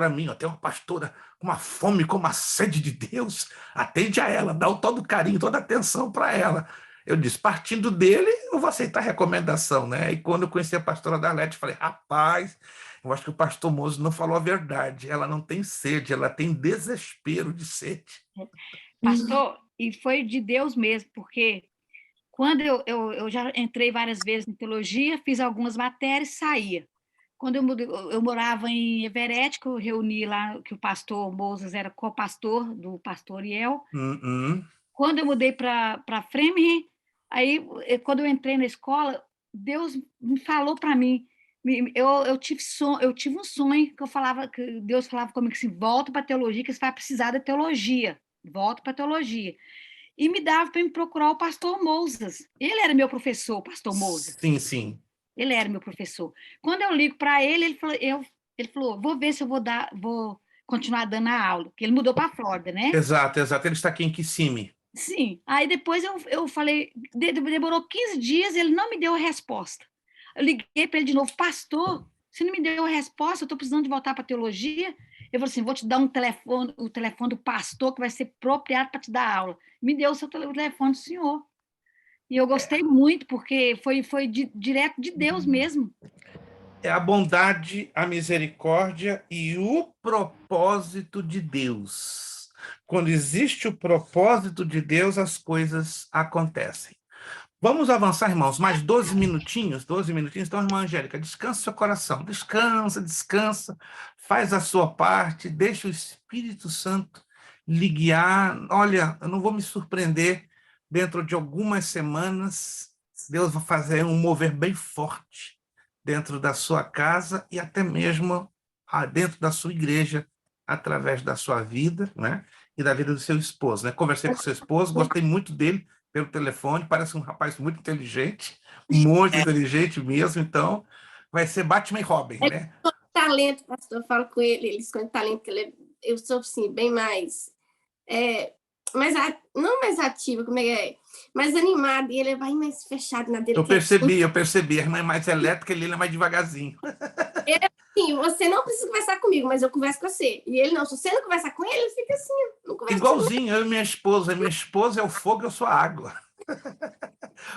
A: mim, ó, tem uma pastora com uma fome, com uma sede de Deus, atende a ela, dá todo o carinho, toda a atenção para ela. Eu disse, partindo dele, eu vou aceitar a recomendação, né? E quando eu conheci a pastora Darlete, falei, rapaz, eu acho que o pastor Moses não falou a verdade, ela não tem sede, ela tem desespero de sede.
E: Pastor, e foi de Deus mesmo, porque quando eu já entrei várias vezes em teologia, fiz algumas matérias e saía. Quando eu morava em Everett, que eu reuni lá, que o pastor Moses era co-pastor do pastor Ariel. Quando eu mudei para Framingham, aí, quando eu entrei na escola, Deus me falou para mim, eu tive um sonho que Deus falava comigo assim, volta para a teologia, que você vai precisar da teologia, volta para a teologia. E me dava para me procurar o pastor Moses. Ele era meu professor, o pastor Moses.
A: Sim, sim.
E: Ele era meu professor. Quando eu ligo para ele, ele falou, vou ver se eu vou continuar dando a aula, porque ele mudou para a Flórida, né?
A: Exato. Ele está aqui em Kissimmee.
E: Sim. Aí depois eu falei, demorou 15 dias, ele não me deu a resposta. Eu liguei para ele de novo, pastor, você não me deu a resposta, eu estou precisando de voltar para a teologia. Eu falei assim, vou te dar o telefone do pastor que vai ser apropriado para te dar aula. Me deu o telefone do senhor. E eu gostei muito, porque foi direto de Deus mesmo.
A: É a bondade, a misericórdia e o propósito de Deus. Quando existe o propósito de Deus, as coisas acontecem. Vamos avançar, irmãos, mais 12 minutinhos. Então, irmã Angélica, descansa seu coração. Descansa. Faz a sua parte, deixa o Espírito Santo lhe guiar. Olha, eu não vou me surpreender. Dentro de algumas semanas, Deus vai fazer um mover bem forte dentro da sua casa e até mesmo dentro da sua igreja, através da sua vida, né? E da vida do seu esposo, né? Conversei com o seu esposo, gostei muito dele pelo telefone, parece um rapaz muito inteligente, muito inteligente mesmo, então vai ser Batman e Robin, né?
F: Talento, pastor, eu falo com ele esconde talento, porque eu sou, assim, bem mais... não mais ativa, como é que é? Mais animada, e ele vai mais fechado na dele.
A: Eu percebi, a irmã é mais elétrica, ele é mais devagarzinho.
F: Sim, você não precisa conversar comigo, mas eu converso com você. E ele não, se você não conversar com ele, ele fica assim, não conversa
A: Igualzinho, eu e minha esposa. Minha esposa é o fogo, eu sou a água.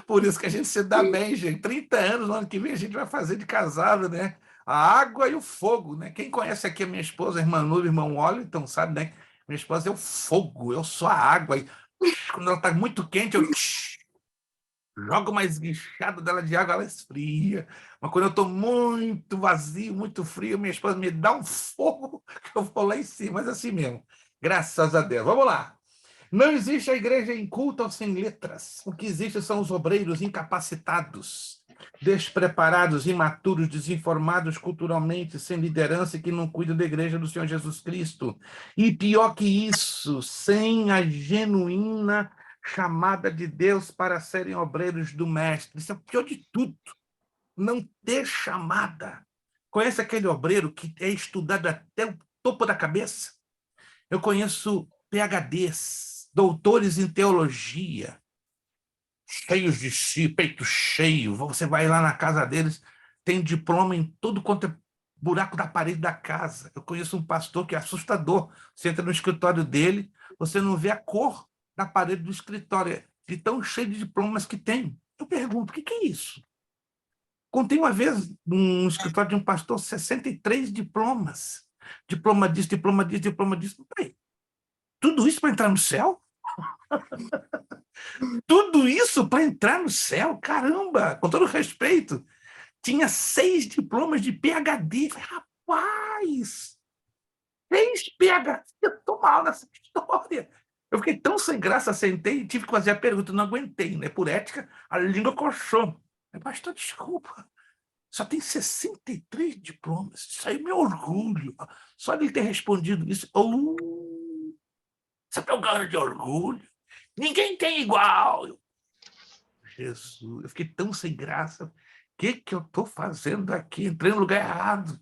A: Por isso que a gente se dá bem, gente. 30 anos, no ano que vem, a gente vai fazer de casado, né? A água e o fogo, né? Quem conhece aqui a minha esposa, a irmã Nubia, irmão Wellington, sabe, né? Minha esposa é o fogo, eu sou a água. E quando ela está muito quente, eu jogo uma esguichada dela de água, ela esfria. Mas quando eu estou muito vazio, muito frio, minha esposa me dá um fogo que eu vou lá em cima. Mas assim mesmo, graças a Deus. Vamos lá. Não existe a igreja inculta ou sem letras. O que existe são os obreiros incapacitados, despreparados, imaturos, desinformados culturalmente, sem liderança e que não cuidam da igreja do Senhor Jesus Cristo. E pior que isso, sem a genuína chamada de Deus para serem obreiros do Mestre. Isso é o pior de tudo. Não ter chamada. Conhece aquele obreiro que é estudado até o topo da cabeça? Eu conheço PhDs, doutores em teologia, cheios de si, peito cheio. Você vai lá na casa deles, tem diploma em tudo quanto é buraco da parede da casa. Eu conheço um pastor que é assustador. Você entra no escritório dele, você não vê a cor da parede do escritório, de tão cheio de diplomas que tem. Eu pergunto, o que é isso? Contei uma vez num escritório de um pastor 63 diplomas. Diploma disso, diploma disso, diploma disso. Peraí, tudo isso para entrar no céu? Tudo isso para entrar no céu? Caramba! Com todo respeito, tinha 6 diplomas de PhD. Rapaz! 6 PhD! Eu estou mal nessa história. Eu fiquei tão sem graça, sentei e tive que fazer a pergunta, não aguentei, né? Por ética, a língua coçou. Pastor, desculpa, só tem 63 diplomas. Isso aí é meu orgulho. Só de ele ter respondido isso. Você tem um cara de orgulho? Ninguém tem igual. Jesus, eu fiquei tão sem graça. O que eu estou fazendo aqui? Entrei no lugar errado.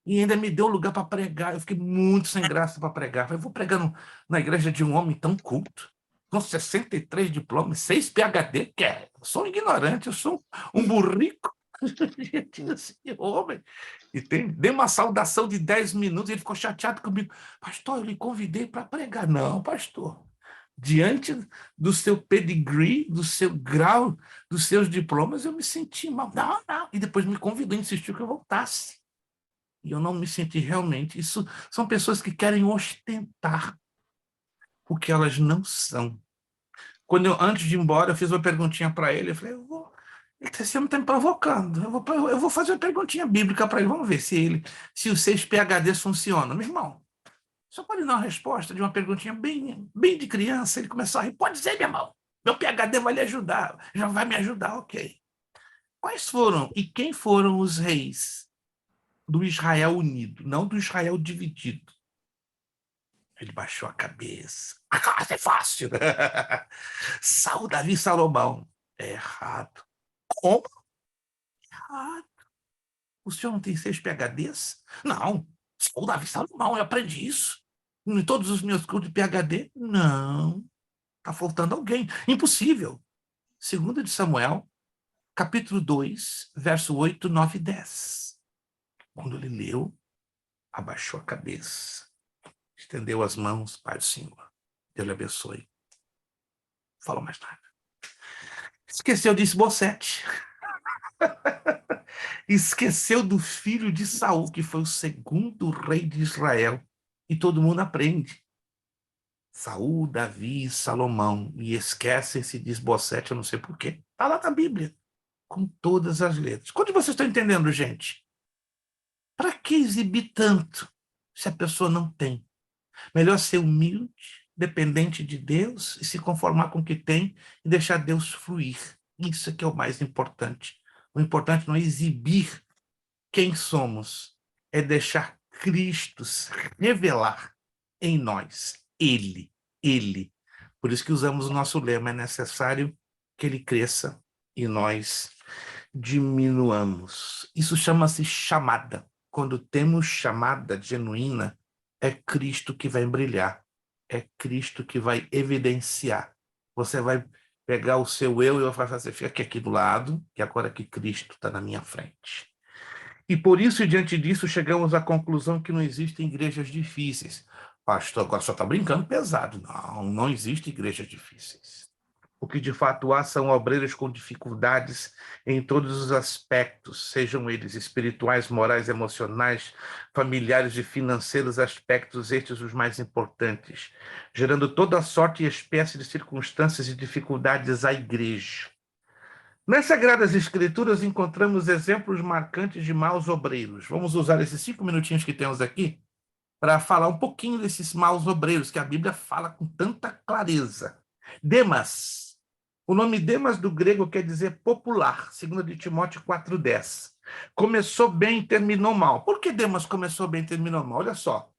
A: E ainda me deu lugar para pregar. Eu fiquei muito sem graça para pregar. Eu vou pregar na igreja de um homem tão culto, com 63 diplomas, 6 PhD, que é. Eu sou um ignorante, eu sou um burrico. Esse homem. E dei uma saudação de 10 minutos, ele ficou chateado comigo. Pastor, eu lhe convidei para pregar. Não, pastor. Diante do seu pedigree, do seu grau, dos seus diplomas, eu me senti mal. Não. E depois me convidou, insistiu que eu voltasse. E eu não me senti realmente. Isso são pessoas que querem ostentar o que elas não são. Quando antes de ir embora, eu fiz uma perguntinha para ele. Eu falei, esse homem está me provocando. Eu vou fazer uma perguntinha bíblica para ele. Vamos ver se os 6 PhDs funcionam. Meu irmão, só pode dar uma resposta de uma perguntinha bem de criança. Ele começou a rir. Pode dizer, meu irmão. Meu PhD vai lhe ajudar. Já vai me ajudar, ok. Quais foram e quem foram os reis do Israel unido, não do Israel dividido? Ele baixou a cabeça. Ah, é fácil. Saul, Davi e Salomão. É errado. Como? Errado. O senhor não tem 6 PhDs? Não. Saul, Davi e Salomão, eu aprendi isso. Em todos os meus cursos de PhD? Não. Está faltando alguém. Impossível. 2 de Samuel, capítulo 2, verso 8, 9 e 10. Quando ele leu, abaixou a cabeça, estendeu as mãos, Pai do Senhor. Deus lhe abençoe. Não falou mais nada. Esqueceu de Isbosete. Esqueceu do filho de Saul, que foi o 2º rei de Israel. E todo mundo aprende. Saul, Davi e Salomão. E esquecem-se de Isbosete, eu não sei porquê. Está lá na Bíblia, com todas as letras. Quando vocês estão entendendo, gente? Para que exibir tanto se a pessoa não tem? Melhor ser humilde, dependente de Deus e se conformar com o que tem e deixar Deus fluir. Isso é que é o mais importante. O importante não é exibir quem somos, é deixar Cristo revelar em nós. Ele. Por isso que usamos o nosso lema, é necessário que ele cresça e nós diminuamos. Isso chama-se chamada. Quando temos chamada genuína, é Cristo que vai brilhar, é Cristo que vai evidenciar. Você vai pegar o seu eu e vai fazer, fica aqui do lado, que agora que Cristo está na minha frente. E por isso, e diante disso, chegamos à conclusão que não existem igrejas difíceis. Pastor, agora só está brincando pesado. Não, não existem igrejas difíceis. O que de fato há são obreiros com dificuldades em todos os aspectos, sejam eles espirituais, morais, emocionais, familiares e financeiros, aspectos estes os mais importantes, gerando toda sorte e espécie de circunstâncias e dificuldades à igreja. Nas Sagradas Escrituras encontramos exemplos marcantes de maus obreiros. Vamos usar esses 5 minutinhos que temos aqui para falar um pouquinho desses maus obreiros que a Bíblia fala com tanta clareza. Demas. O nome Demas do grego quer dizer popular, segundo de Timóteo 4,10. Começou bem e terminou mal. Por que Demas começou bem e terminou mal? Olha só.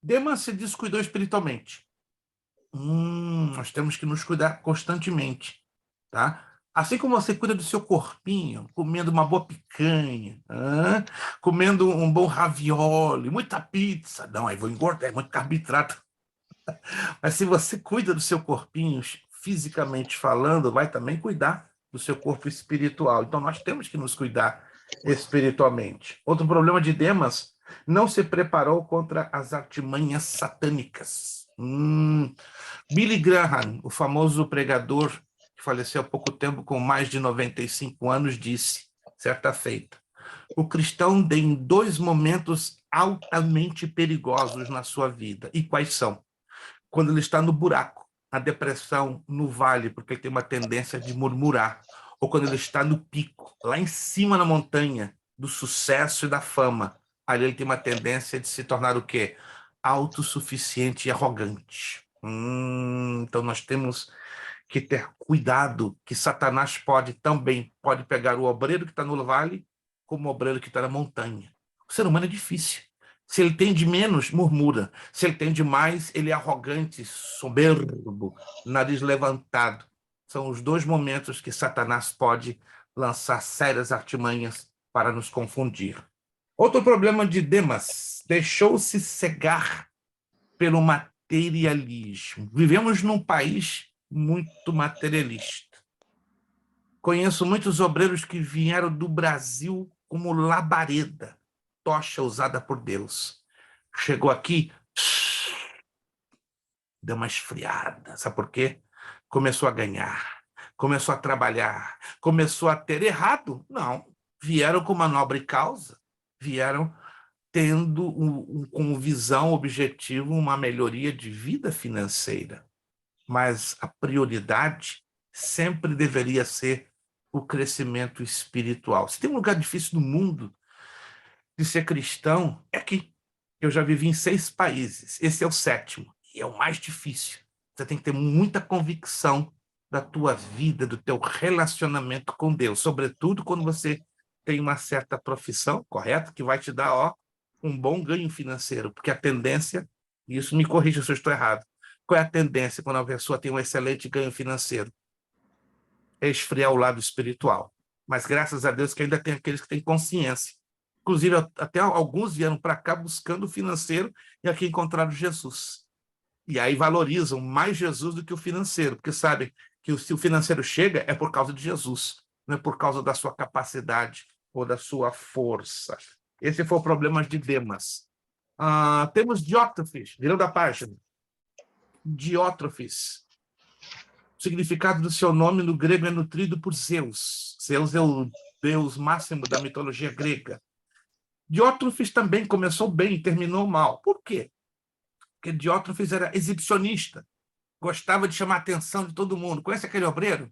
A: Demas se descuidou espiritualmente. Nós temos que nos cuidar constantemente, tá? Assim como você cuida do seu corpinho, comendo uma boa picanha, comendo um bom ravioli, muita pizza. Não, aí vou engordar, é muito carboidrato. Mas se você cuida do seu corpinho, fisicamente falando, vai também cuidar do seu corpo espiritual. Então, nós temos que nos cuidar espiritualmente. Outro problema de Demas, não se preparou contra as artimanhas satânicas. Billy Graham, o famoso pregador que faleceu há pouco tempo com mais de 95 anos, disse, certa feita, o cristão tem 2 momentos altamente perigosos na sua vida. E quais são? Quando ele está no buraco, na depressão, no vale, porque ele tem uma tendência de murmurar, ou quando ele está no pico, lá em cima na montanha, do sucesso e da fama, ali ele tem uma tendência de se tornar o quê? Autossuficiente e arrogante. Então nós temos que ter cuidado, que Satanás pode pegar o obreiro que está no vale, como o obreiro que está na montanha. O ser humano é difícil. Se ele tem de menos, murmura. Se ele tem de mais, ele é arrogante, soberbo, nariz levantado. São os 2 momentos que Satanás pode lançar sérias artimanhas para nos confundir. Outro problema de Demas, deixou-se cegar pelo materialismo. Vivemos num país muito materialista. Conheço muitos obreiros que vieram do Brasil como labareda, tocha usada por Deus. Chegou aqui, deu uma esfriada. Sabe por quê? Começou a ganhar, começou a trabalhar, começou a ter errado. Não, vieram com uma nobre causa, vieram tendo como visão, objetivo, uma melhoria de vida financeira. Mas a prioridade sempre deveria ser o crescimento espiritual. Se tem um lugar difícil no mundo de ser cristão, é aqui. Eu já vivi em 6 países. Esse é o 7º. E é o mais difícil. Você tem que ter muita convicção da tua vida, do teu relacionamento com Deus. Sobretudo quando você tem uma certa profissão, correto? Que vai te dar um bom ganho financeiro. Porque a tendência, e isso me corrija se eu estou errado, qual é a tendência quando a pessoa tem um excelente ganho financeiro? É esfriar o lado espiritual. Mas graças a Deus que ainda tem aqueles que têm consciência. Inclusive, até alguns vieram para cá buscando o financeiro e aqui encontraram Jesus. E aí valorizam mais Jesus do que o financeiro, porque sabem que se o financeiro chega é por causa de Jesus, não é por causa da sua capacidade ou da sua força. Esse foi o problema de Demas. Temos Diótrefes, virando a página. Diótrefes. O significado do seu nome no grego é nutrido por Zeus. Zeus é o deus máximo da mitologia grega. Diótrefes também começou bem e terminou mal. Por quê? Porque Diótrefes era exibicionista, gostava de chamar a atenção de todo mundo. Conhece aquele obreiro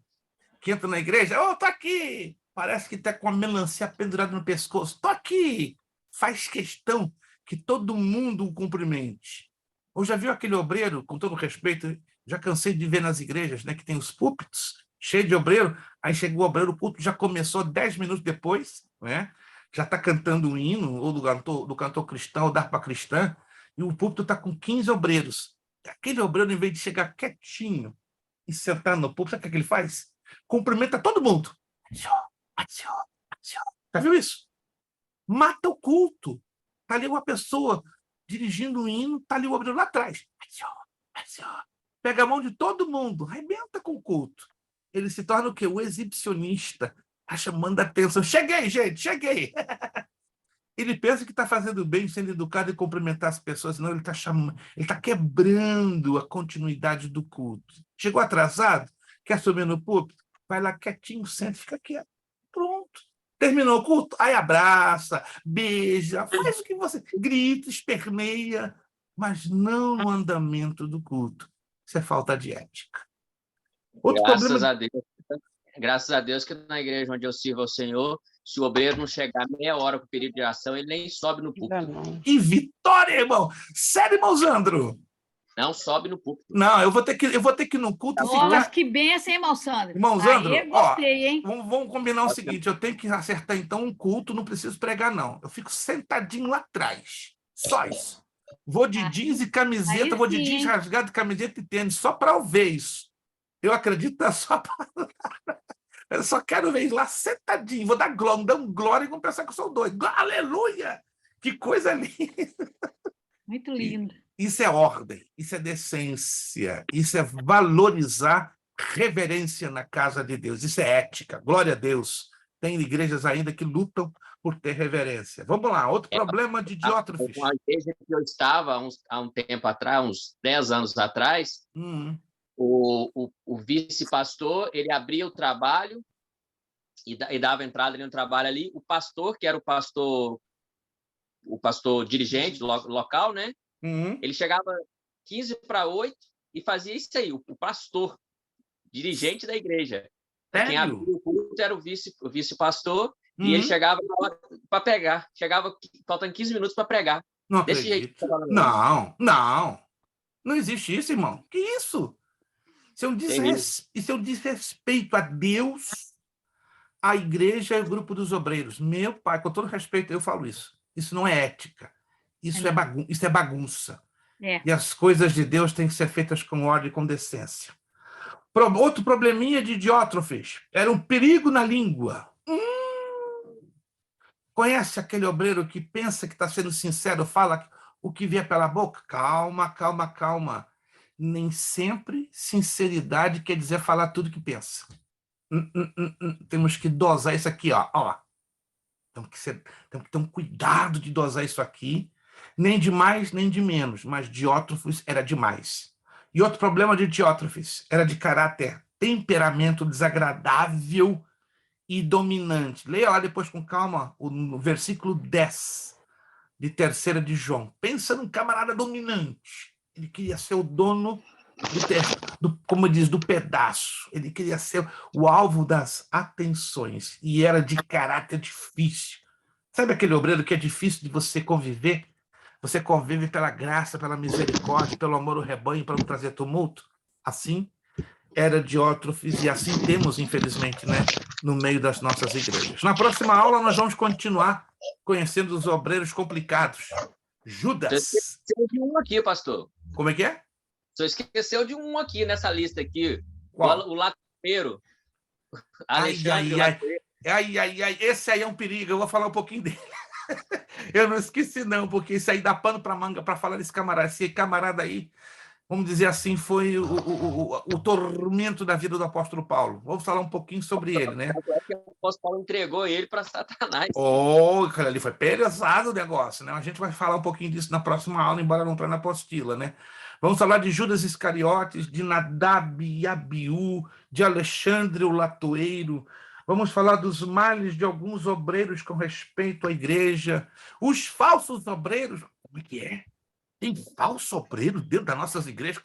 A: que entra na igreja? Tô aqui! Parece que está com a melancia pendurada no pescoço. Tô aqui! Faz questão que todo mundo o cumprimente. Ou já viu aquele obreiro, com todo respeito, já cansei de ver nas igrejas, né, que tem os púlpitos, cheio de obreiro, aí chegou o obreiro, o púlpito já começou 10 minutos depois, né? Já está cantando um hino, ou do cantor cristão, ou da harpa cristã, e o púlpito está com 15 obreiros. Aquele obreiro, em vez de chegar quietinho e sentar no púlpito, sabe o que ele faz? Cumprimenta todo mundo. Já viu isso? Mata o culto. Está ali uma pessoa dirigindo um hino, está ali o obreiro lá atrás. Pega a mão de todo mundo, arrebenta com o culto. Ele se torna o quê? O exibicionista. Está chamando a atenção. Cheguei, gente, cheguei. Ele pensa que está fazendo bem, sendo educado e cumprimentar as pessoas. Não, ele está chamando, ele está quebrando a continuidade do culto. Chegou atrasado, quer subir no púlpito? Vai lá quietinho, senta, fica quieto. Pronto. Terminou o culto? Aí abraça, beija, faz o que você... Grita, esperneia, mas não no andamento do culto. Isso é falta de ética. Outro
D: Graças a Deus que na igreja onde eu sirvo ao Senhor, se o obreiro não chegar meia hora com o período de ação, ele nem sobe no púlpito.
A: Que vitória, irmão! Sério, irmão Zandro?
D: Não sobe no púlpito.
A: Não, eu vou ter que ir no culto e
E: Nossa,
A: ficar...
E: que benção, hein, irmão Sandro?
A: Irmão Zandro,
E: Aí, gostei, hein?
A: Vamos combinar o seguinte, eu tenho que acertar, então, um culto, não preciso pregar, não. Eu fico sentadinho lá atrás. Só isso. Vou de jeans e camiseta, vou de jeans rasgado, camiseta e tênis, só para eu ver isso. Eu acredito só para... Eu só quero ver lá sentadinho, vou dar glória e vão pensar que eu sou doido. Aleluia! Que coisa linda!
E: Muito lindo.
A: Isso é ordem, isso é decência, isso é valorizar reverência na casa de Deus, isso é ética, glória a Deus. Tem igrejas ainda que lutam por ter reverência. Vamos lá, outro problema de Diótrefes.
D: Uma igreja que eu estava há um tempo atrás, uns 10 anos atrás, o vice-pastor, ele abria o trabalho e dava entrada ali no trabalho ali. O pastor, que era o pastor dirigente local, né? Ele chegava 7:45 e fazia isso aí, o pastor, dirigente da igreja.
A: Sério?
D: Quem abria o culto era o vice-pastor, e ele chegava na hora para pregar. Chegava faltando 15 minutos para pregar.
A: Não
D: Desse
A: acredito.
D: jeito.
A: Não existe isso, irmão. Que isso? Isso é um desrespeito a Deus, a igreja e o grupo dos obreiros. Meu pai, com todo respeito, eu falo isso. Isso não é ética. Isso é bagunça. E as coisas de Deus têm que ser feitas com ordem e com decência. Outro probleminha de Diótrefes era um perigo na língua. Conhece aquele obreiro que pensa que está sendo sincero, fala o que vier pela boca? Calma, calma, calma. Nem sempre sinceridade quer dizer falar tudo que pensa. Temos que dosar isso aqui, ó. Temos que ter um cuidado de dosar isso aqui. Nem de mais, nem de menos. Mas Diótrefes era demais. E outro problema de Diótrefes era de caráter, temperamento desagradável e dominante. Leia lá depois com calma o versículo 10 de 3 de João. Pensa num camarada dominante. Ele queria ser o dono como diz, do pedaço. Ele queria ser o alvo das atenções. E era de caráter difícil. Sabe aquele obreiro que é difícil de você conviver? Você convive pela graça, pela misericórdia, pelo amor ao rebanho, para não trazer tumulto? Assim era Diótrefes, e assim temos, infelizmente, né, no meio das nossas igrejas. Na próxima aula, nós vamos continuar conhecendo os obreiros complicados. Judas.
D: Você esqueceu de um aqui, pastor.
A: Como é que é?
D: Você esqueceu de um aqui nessa lista aqui.
A: Qual?
D: O latoeiro. Alexandre
A: Esse aí é um perigo, eu vou falar um pouquinho dele. Eu não esqueci não, porque isso aí dá pano para manga para falar desse camarada. Esse camarada aí, vamos dizer assim, foi o tormento da vida do apóstolo Paulo. Vamos falar um pouquinho sobre ele, né?
D: O apóstolo Paulo entregou ele para Satanás.
A: Cara, ali foi pesado o negócio, né? A gente vai falar um pouquinho disso na próxima aula, embora não está na apostila, né? Vamos falar de Judas Iscariotes, de Nadab e Abiú, de Alexandre o latoeiro. Vamos falar dos males de alguns obreiros com respeito à igreja. Os falsos obreiros. Como é que é? Tem falso obreiro dentro das nossas igrejas?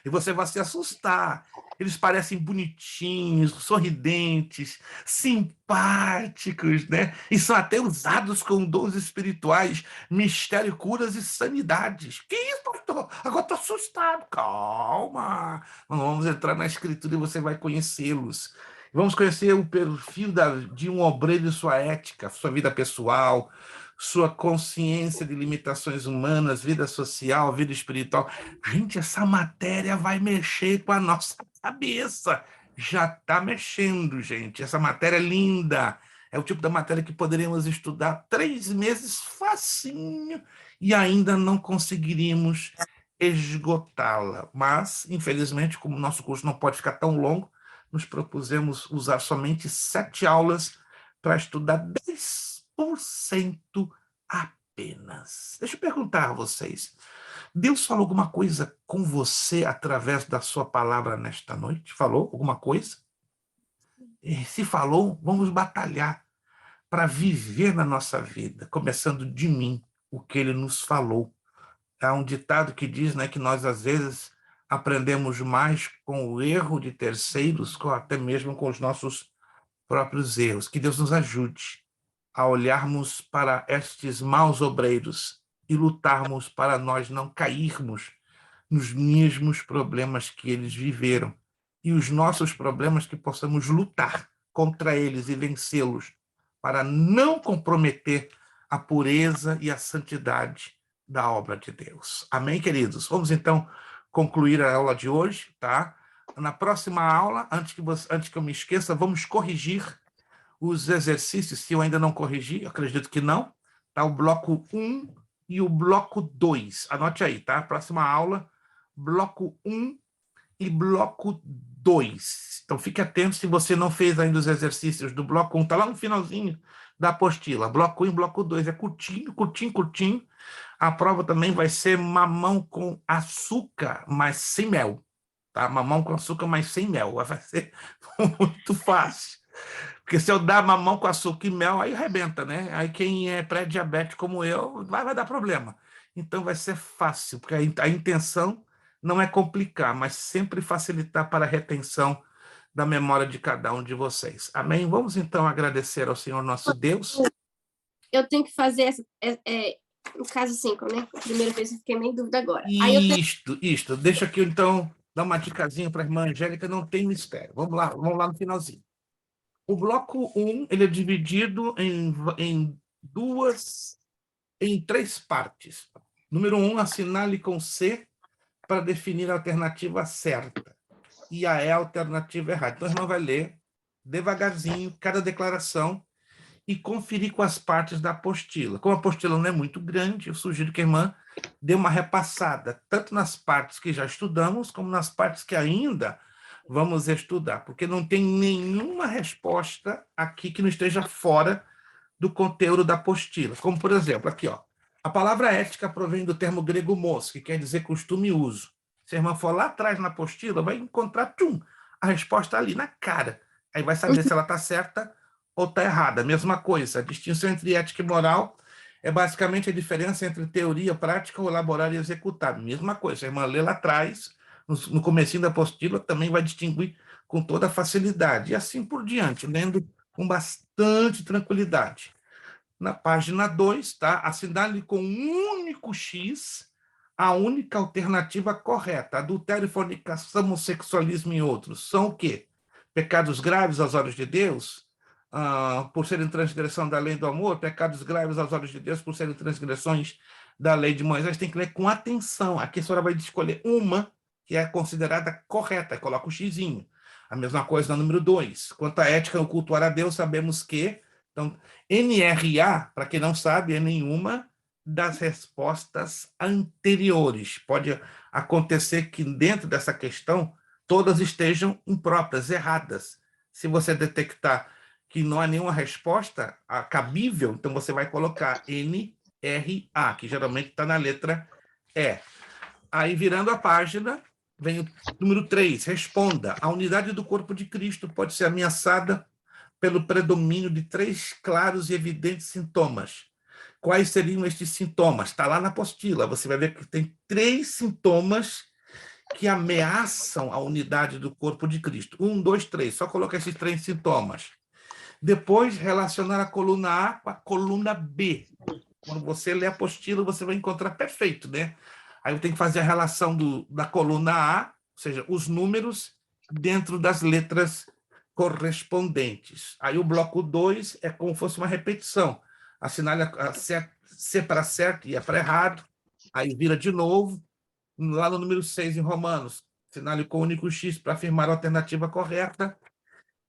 A: E você vai se assustar. Eles parecem bonitinhos, sorridentes, simpáticos, né? E são até usados com dons espirituais, mistério, curas e sanidades. Que isso, pastor? Agora estou assustado. Calma. Vamos entrar na escritura e você vai conhecê-los. Vamos conhecer o perfil de um obreiro e sua ética, sua vida pessoal, sua consciência de limitações humanas, vida social, vida espiritual. Gente, essa matéria vai mexer com a nossa cabeça. Já está mexendo, gente. Essa matéria é linda. É o tipo da matéria que poderíamos estudar 3 meses facinho e ainda não conseguiríamos esgotá-la. Mas, infelizmente, como o nosso curso não pode ficar tão longo, nos propusemos usar somente 7 aulas para estudar 10 1% apenas. Deixa eu perguntar a vocês. Deus falou alguma coisa com você através da sua palavra nesta noite? Falou alguma coisa? E se falou, vamos batalhar para viver na nossa vida, começando de mim, o que ele nos falou. Há um ditado que diz, né, que nós, às vezes, aprendemos mais com o erro de terceiros, até mesmo com os nossos próprios erros. Que Deus nos ajude a olharmos para estes maus obreiros e lutarmos para nós não cairmos nos mesmos problemas que eles viveram. E os nossos problemas, que possamos lutar contra eles e vencê-los, para não comprometer a pureza e a santidade da obra de Deus. Amém, queridos? Vamos, então, concluir a aula de hoje, tá? Na próxima aula, antes que eu me esqueça, vamos corrigir os exercícios, se eu ainda não corrigi, eu acredito que não, tá? O bloco 1 e o bloco 2. Anote aí, tá? Próxima aula, bloco 1 e bloco 2. Então, fique atento se você não fez ainda os exercícios do bloco 1, tá lá no finalzinho da apostila. Bloco 1 e bloco 2 é curtinho, curtinho, curtinho. A prova também vai ser mamão com açúcar, mas sem mel. Tá? Mamão com açúcar, mas sem mel. Vai ser muito fácil. Porque se eu dar mamão com açúcar e mel, aí arrebenta, né? Aí quem é pré-diabético como eu, vai dar problema. Então vai ser fácil, porque a intenção não é complicar, mas sempre facilitar para a retenção da memória de cada um de vocês. Amém? Vamos então agradecer ao Senhor nosso Deus.
F: Eu tenho que fazer no caso 5, né? A primeira vez eu fiquei meio em dúvida agora.
A: Isto. Deixa aqui, então, dar uma dicasinha para a irmã Angélica, não tem mistério. Vamos lá no finalzinho. O bloco 1, ele é dividido em 3 partes. Número 1, assinale com C para definir a alternativa certa. E a E a alternativa errada. Então, a irmã vai ler devagarzinho cada declaração e conferir com as partes da apostila. Como a apostila não é muito grande, eu sugiro que a irmã dê uma repassada, tanto nas partes que já estudamos, como nas partes que ainda vamos estudar, porque não tem nenhuma resposta aqui que não esteja fora do conteúdo da apostila. Como, por exemplo, aqui, ó, a palavra ética provém do termo grego mos, que quer dizer costume e uso. Se a irmã for lá atrás na apostila, vai encontrar, a resposta ali, na cara. Aí vai saber se ela está certa ou está errada. Mesma coisa, a distinção entre ética e moral é basicamente a diferença entre teoria, prática, ou elaborar e executar. Mesma coisa, a irmã lê lá atrás, no comecinho da apostila, também vai distinguir com toda facilidade. E assim por diante, lendo com bastante tranquilidade. Na página 2, tá? Assinale com um único X a única alternativa correta. Adultério, fornicação, homossexualismo e outros. São o quê? Pecados graves aos olhos de Deus? Por serem transgressão da lei do amor? Pecados graves aos olhos de Deus por serem transgressões da lei de Moisés? Tem que ler com atenção. Aqui a senhora vai escolher uma que é considerada correta, coloca o xizinho. A mesma coisa no número 2. Quanto à ética no cultuar a Deus, sabemos que... Então, NRA, para quem não sabe, é nenhuma das respostas anteriores. Pode acontecer que dentro dessa questão todas estejam impróprias, erradas. Se você detectar que não há nenhuma resposta cabível, então você vai colocar NRA, que geralmente está na letra E. Aí, virando a página, vem o número 3, responda. A unidade do corpo de Cristo pode ser ameaçada pelo predomínio de 3 claros e evidentes sintomas. Quais seriam estes sintomas? Está lá na apostila, você vai ver que tem 3 sintomas que ameaçam a unidade do corpo de Cristo. 1, 2, 3, só colocar esses 3 sintomas. Depois, relacionar a coluna A com a coluna B. Quando você lê a apostila, você vai encontrar perfeito, né? Aí eu tenho que fazer a relação da coluna A, ou seja, os números dentro das letras correspondentes. Aí o bloco 2 é como se fosse uma repetição. Assinale a C para certo e A para errado. Aí vira de novo. Lá no número 6 em Romanos, assinale com o único X para afirmar a alternativa correta.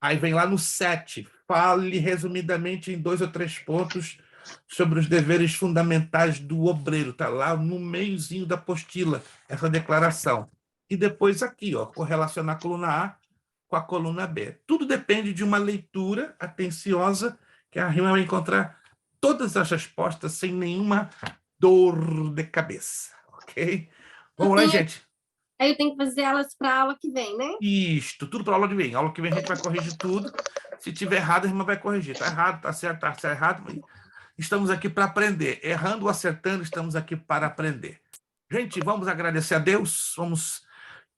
A: Aí vem lá no 7. Fale resumidamente em 2 ou 3 pontos sobre os deveres fundamentais do obreiro. Está lá no meiozinho da apostila, essa declaração. E depois aqui, ó, correlacionar a coluna A com a coluna B. Tudo depende de uma leitura atenciosa que a irmã vai encontrar todas as respostas sem nenhuma dor de cabeça, ok? Vamos lá, gente.
F: Aí eu tenho que fazer elas para a aula que vem, né?
A: Isto, tudo para a aula de vem. A aula que vem a gente vai corrigir tudo. Se tiver errado, a irmã vai corrigir. Está errado, está certo, está errado. Estamos aqui para aprender. Errando ou acertando, estamos aqui para aprender. Gente, vamos agradecer a Deus. Vamos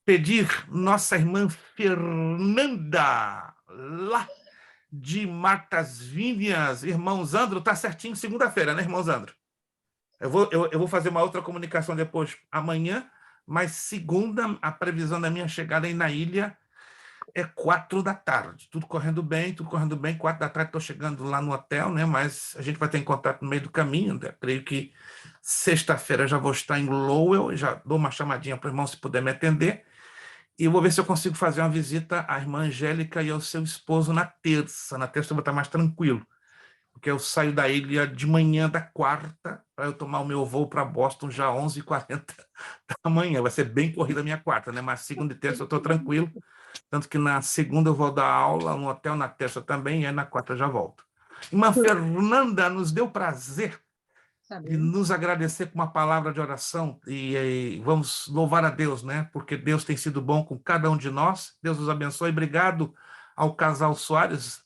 A: pedir nossa irmã Fernanda, lá de Martas Vinhas. Irmão Zandro, está certinho segunda-feira, né, irmão Zandro? Eu vou fazer uma outra comunicação depois, amanhã, mas segunda, a previsão da minha chegada aí na ilha é 4h. Tudo correndo bem, 4h estou chegando lá no hotel, né? Mas a gente vai ter em contato no meio do caminho, né? Creio que sexta-feira já vou estar em Lowell, já dou uma chamadinha para o irmão se puder me atender, e vou ver se eu consigo fazer uma visita à irmã Angélica e ao seu esposo na terça. Na terça eu vou estar mais tranquilo, porque eu saio da ilha de manhã da quarta para eu tomar o meu voo para Boston já às 11h40 da manhã. Vai ser bem corrida a minha quarta, né? Mas segunda e terça eu estou tranquilo. Tanto que na segunda eu vou dar aula no hotel, na terça também, e aí na quarta eu já volto. Irmã Fernanda, nos deu prazer de nos agradecer com uma palavra de oração e vamos louvar a Deus, né? Porque Deus tem sido bom com cada um de nós. Deus os abençoe. Obrigado ao casal Soares.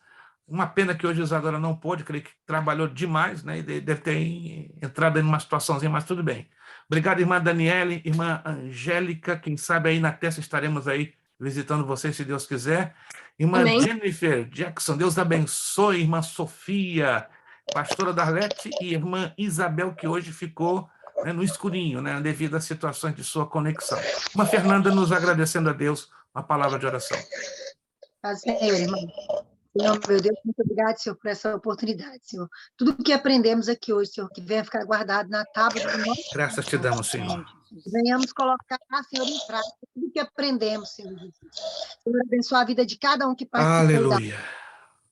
A: Uma pena que hoje a Isadora não pôde, creio que trabalhou demais, né? E deve ter entrado em uma situaçãozinha, mas tudo bem. Obrigado, irmã Daniele, irmã Angélica. Quem sabe aí na terça estaremos aí visitando vocês, se Deus quiser. Irmã
F: Amém.
A: Jennifer Jackson, Deus abençoe. Irmã Sofia, pastora Darlete e irmã Isabel, que hoje ficou, né, no escurinho, né, devido às situações de sua conexão. Irmã Fernanda, nos agradecendo a Deus, uma palavra de oração.
H: Senhor, irmão. Senhor, meu Deus, muito obrigado, Senhor, por essa oportunidade, Senhor. Tudo que aprendemos aqui hoje, Senhor, que venha ficar guardado na tábua do nosso
A: Graças te damos, Senhor.
H: venhamos colocar, Senhor, em prática tudo que aprendemos, Senhor Jesus. Senhor, abençoa a vida de cada um que participou da...
A: Aleluia.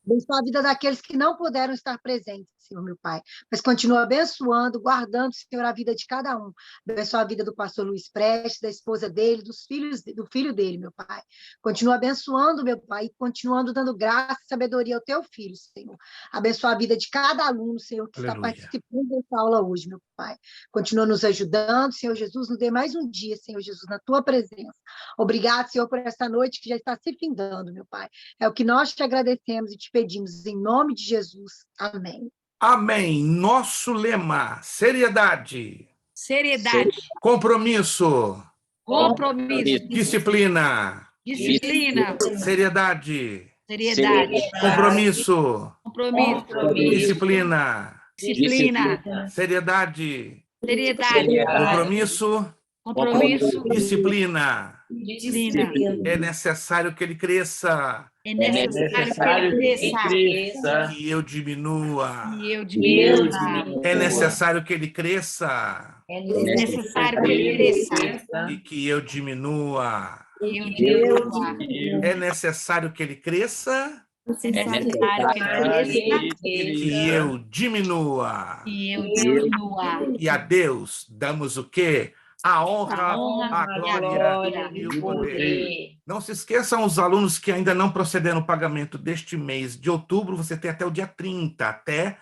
H: Abençoa a vida daqueles que não puderam estar presentes, Senhor, meu Pai. Mas continua abençoando, guardando, Senhor, a vida de cada um. Abençoa a vida do pastor Luiz Prestes, da esposa dele, do filho dele, meu Pai. Continua abençoando, meu Pai, e continuando dando graça e sabedoria ao teu filho, Senhor. Abençoa a vida de cada aluno, Senhor, que está participando dessa aula hoje, meu Pai. Continua nos ajudando, Senhor Jesus, nos dê mais um dia, Senhor Jesus, na tua presença. Obrigado, Senhor, por essa noite que já está se findando, meu Pai. É o que nós te agradecemos e te pedimos em nome de Jesus. Amém.
A: Amém. Nosso lema: seriedade.
E: Seriedade.
A: Compromisso.
E: Compromisso.
A: Disciplina.
E: Disciplina.
A: Seriedade.
E: Seriedade.
A: Compromisso.
E: Compromisso.
A: Disciplina.
E: Disciplina.
A: Seriedade.
E: Seriedade.
A: Compromisso.
E: Compromisso.
A: Disciplina.
E: Disciplina.
A: É necessário que ele cresça,
E: É necessário que ele cresça.
A: que eu diminua.
E: E eu diminua.
A: É necessário que ele cresça
E: É necessário que ele cresça.
A: e que eu diminua.
E: E eu diminua.
A: É necessário que ele cresça
E: É necessário que ele cresça.
A: e que eu diminua.
E: E eu diminua.
A: E a Deus damos o quê? A honra,
E: A honra,
A: a glória e o poder. Não se esqueçam, os alunos que ainda não procederam no pagamento deste mês de outubro, você tem até o dia 30, até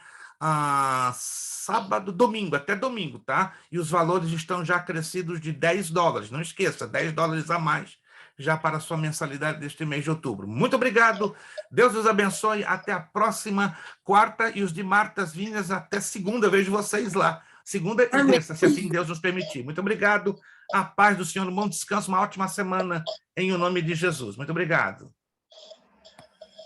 A: sábado, domingo, até domingo, tá? E os valores estão já acrescidos de $10. Não esqueça, $10 a mais já para a sua mensalidade deste mês de outubro. Muito obrigado, Deus os abençoe, até a próxima quarta, e os de Martas Vinhas até segunda, vejo vocês lá. Segunda e terça, se assim Deus nos permitir. Muito obrigado. A paz do Senhor, um bom descanso, uma ótima semana, em o nome de Jesus. Muito obrigado.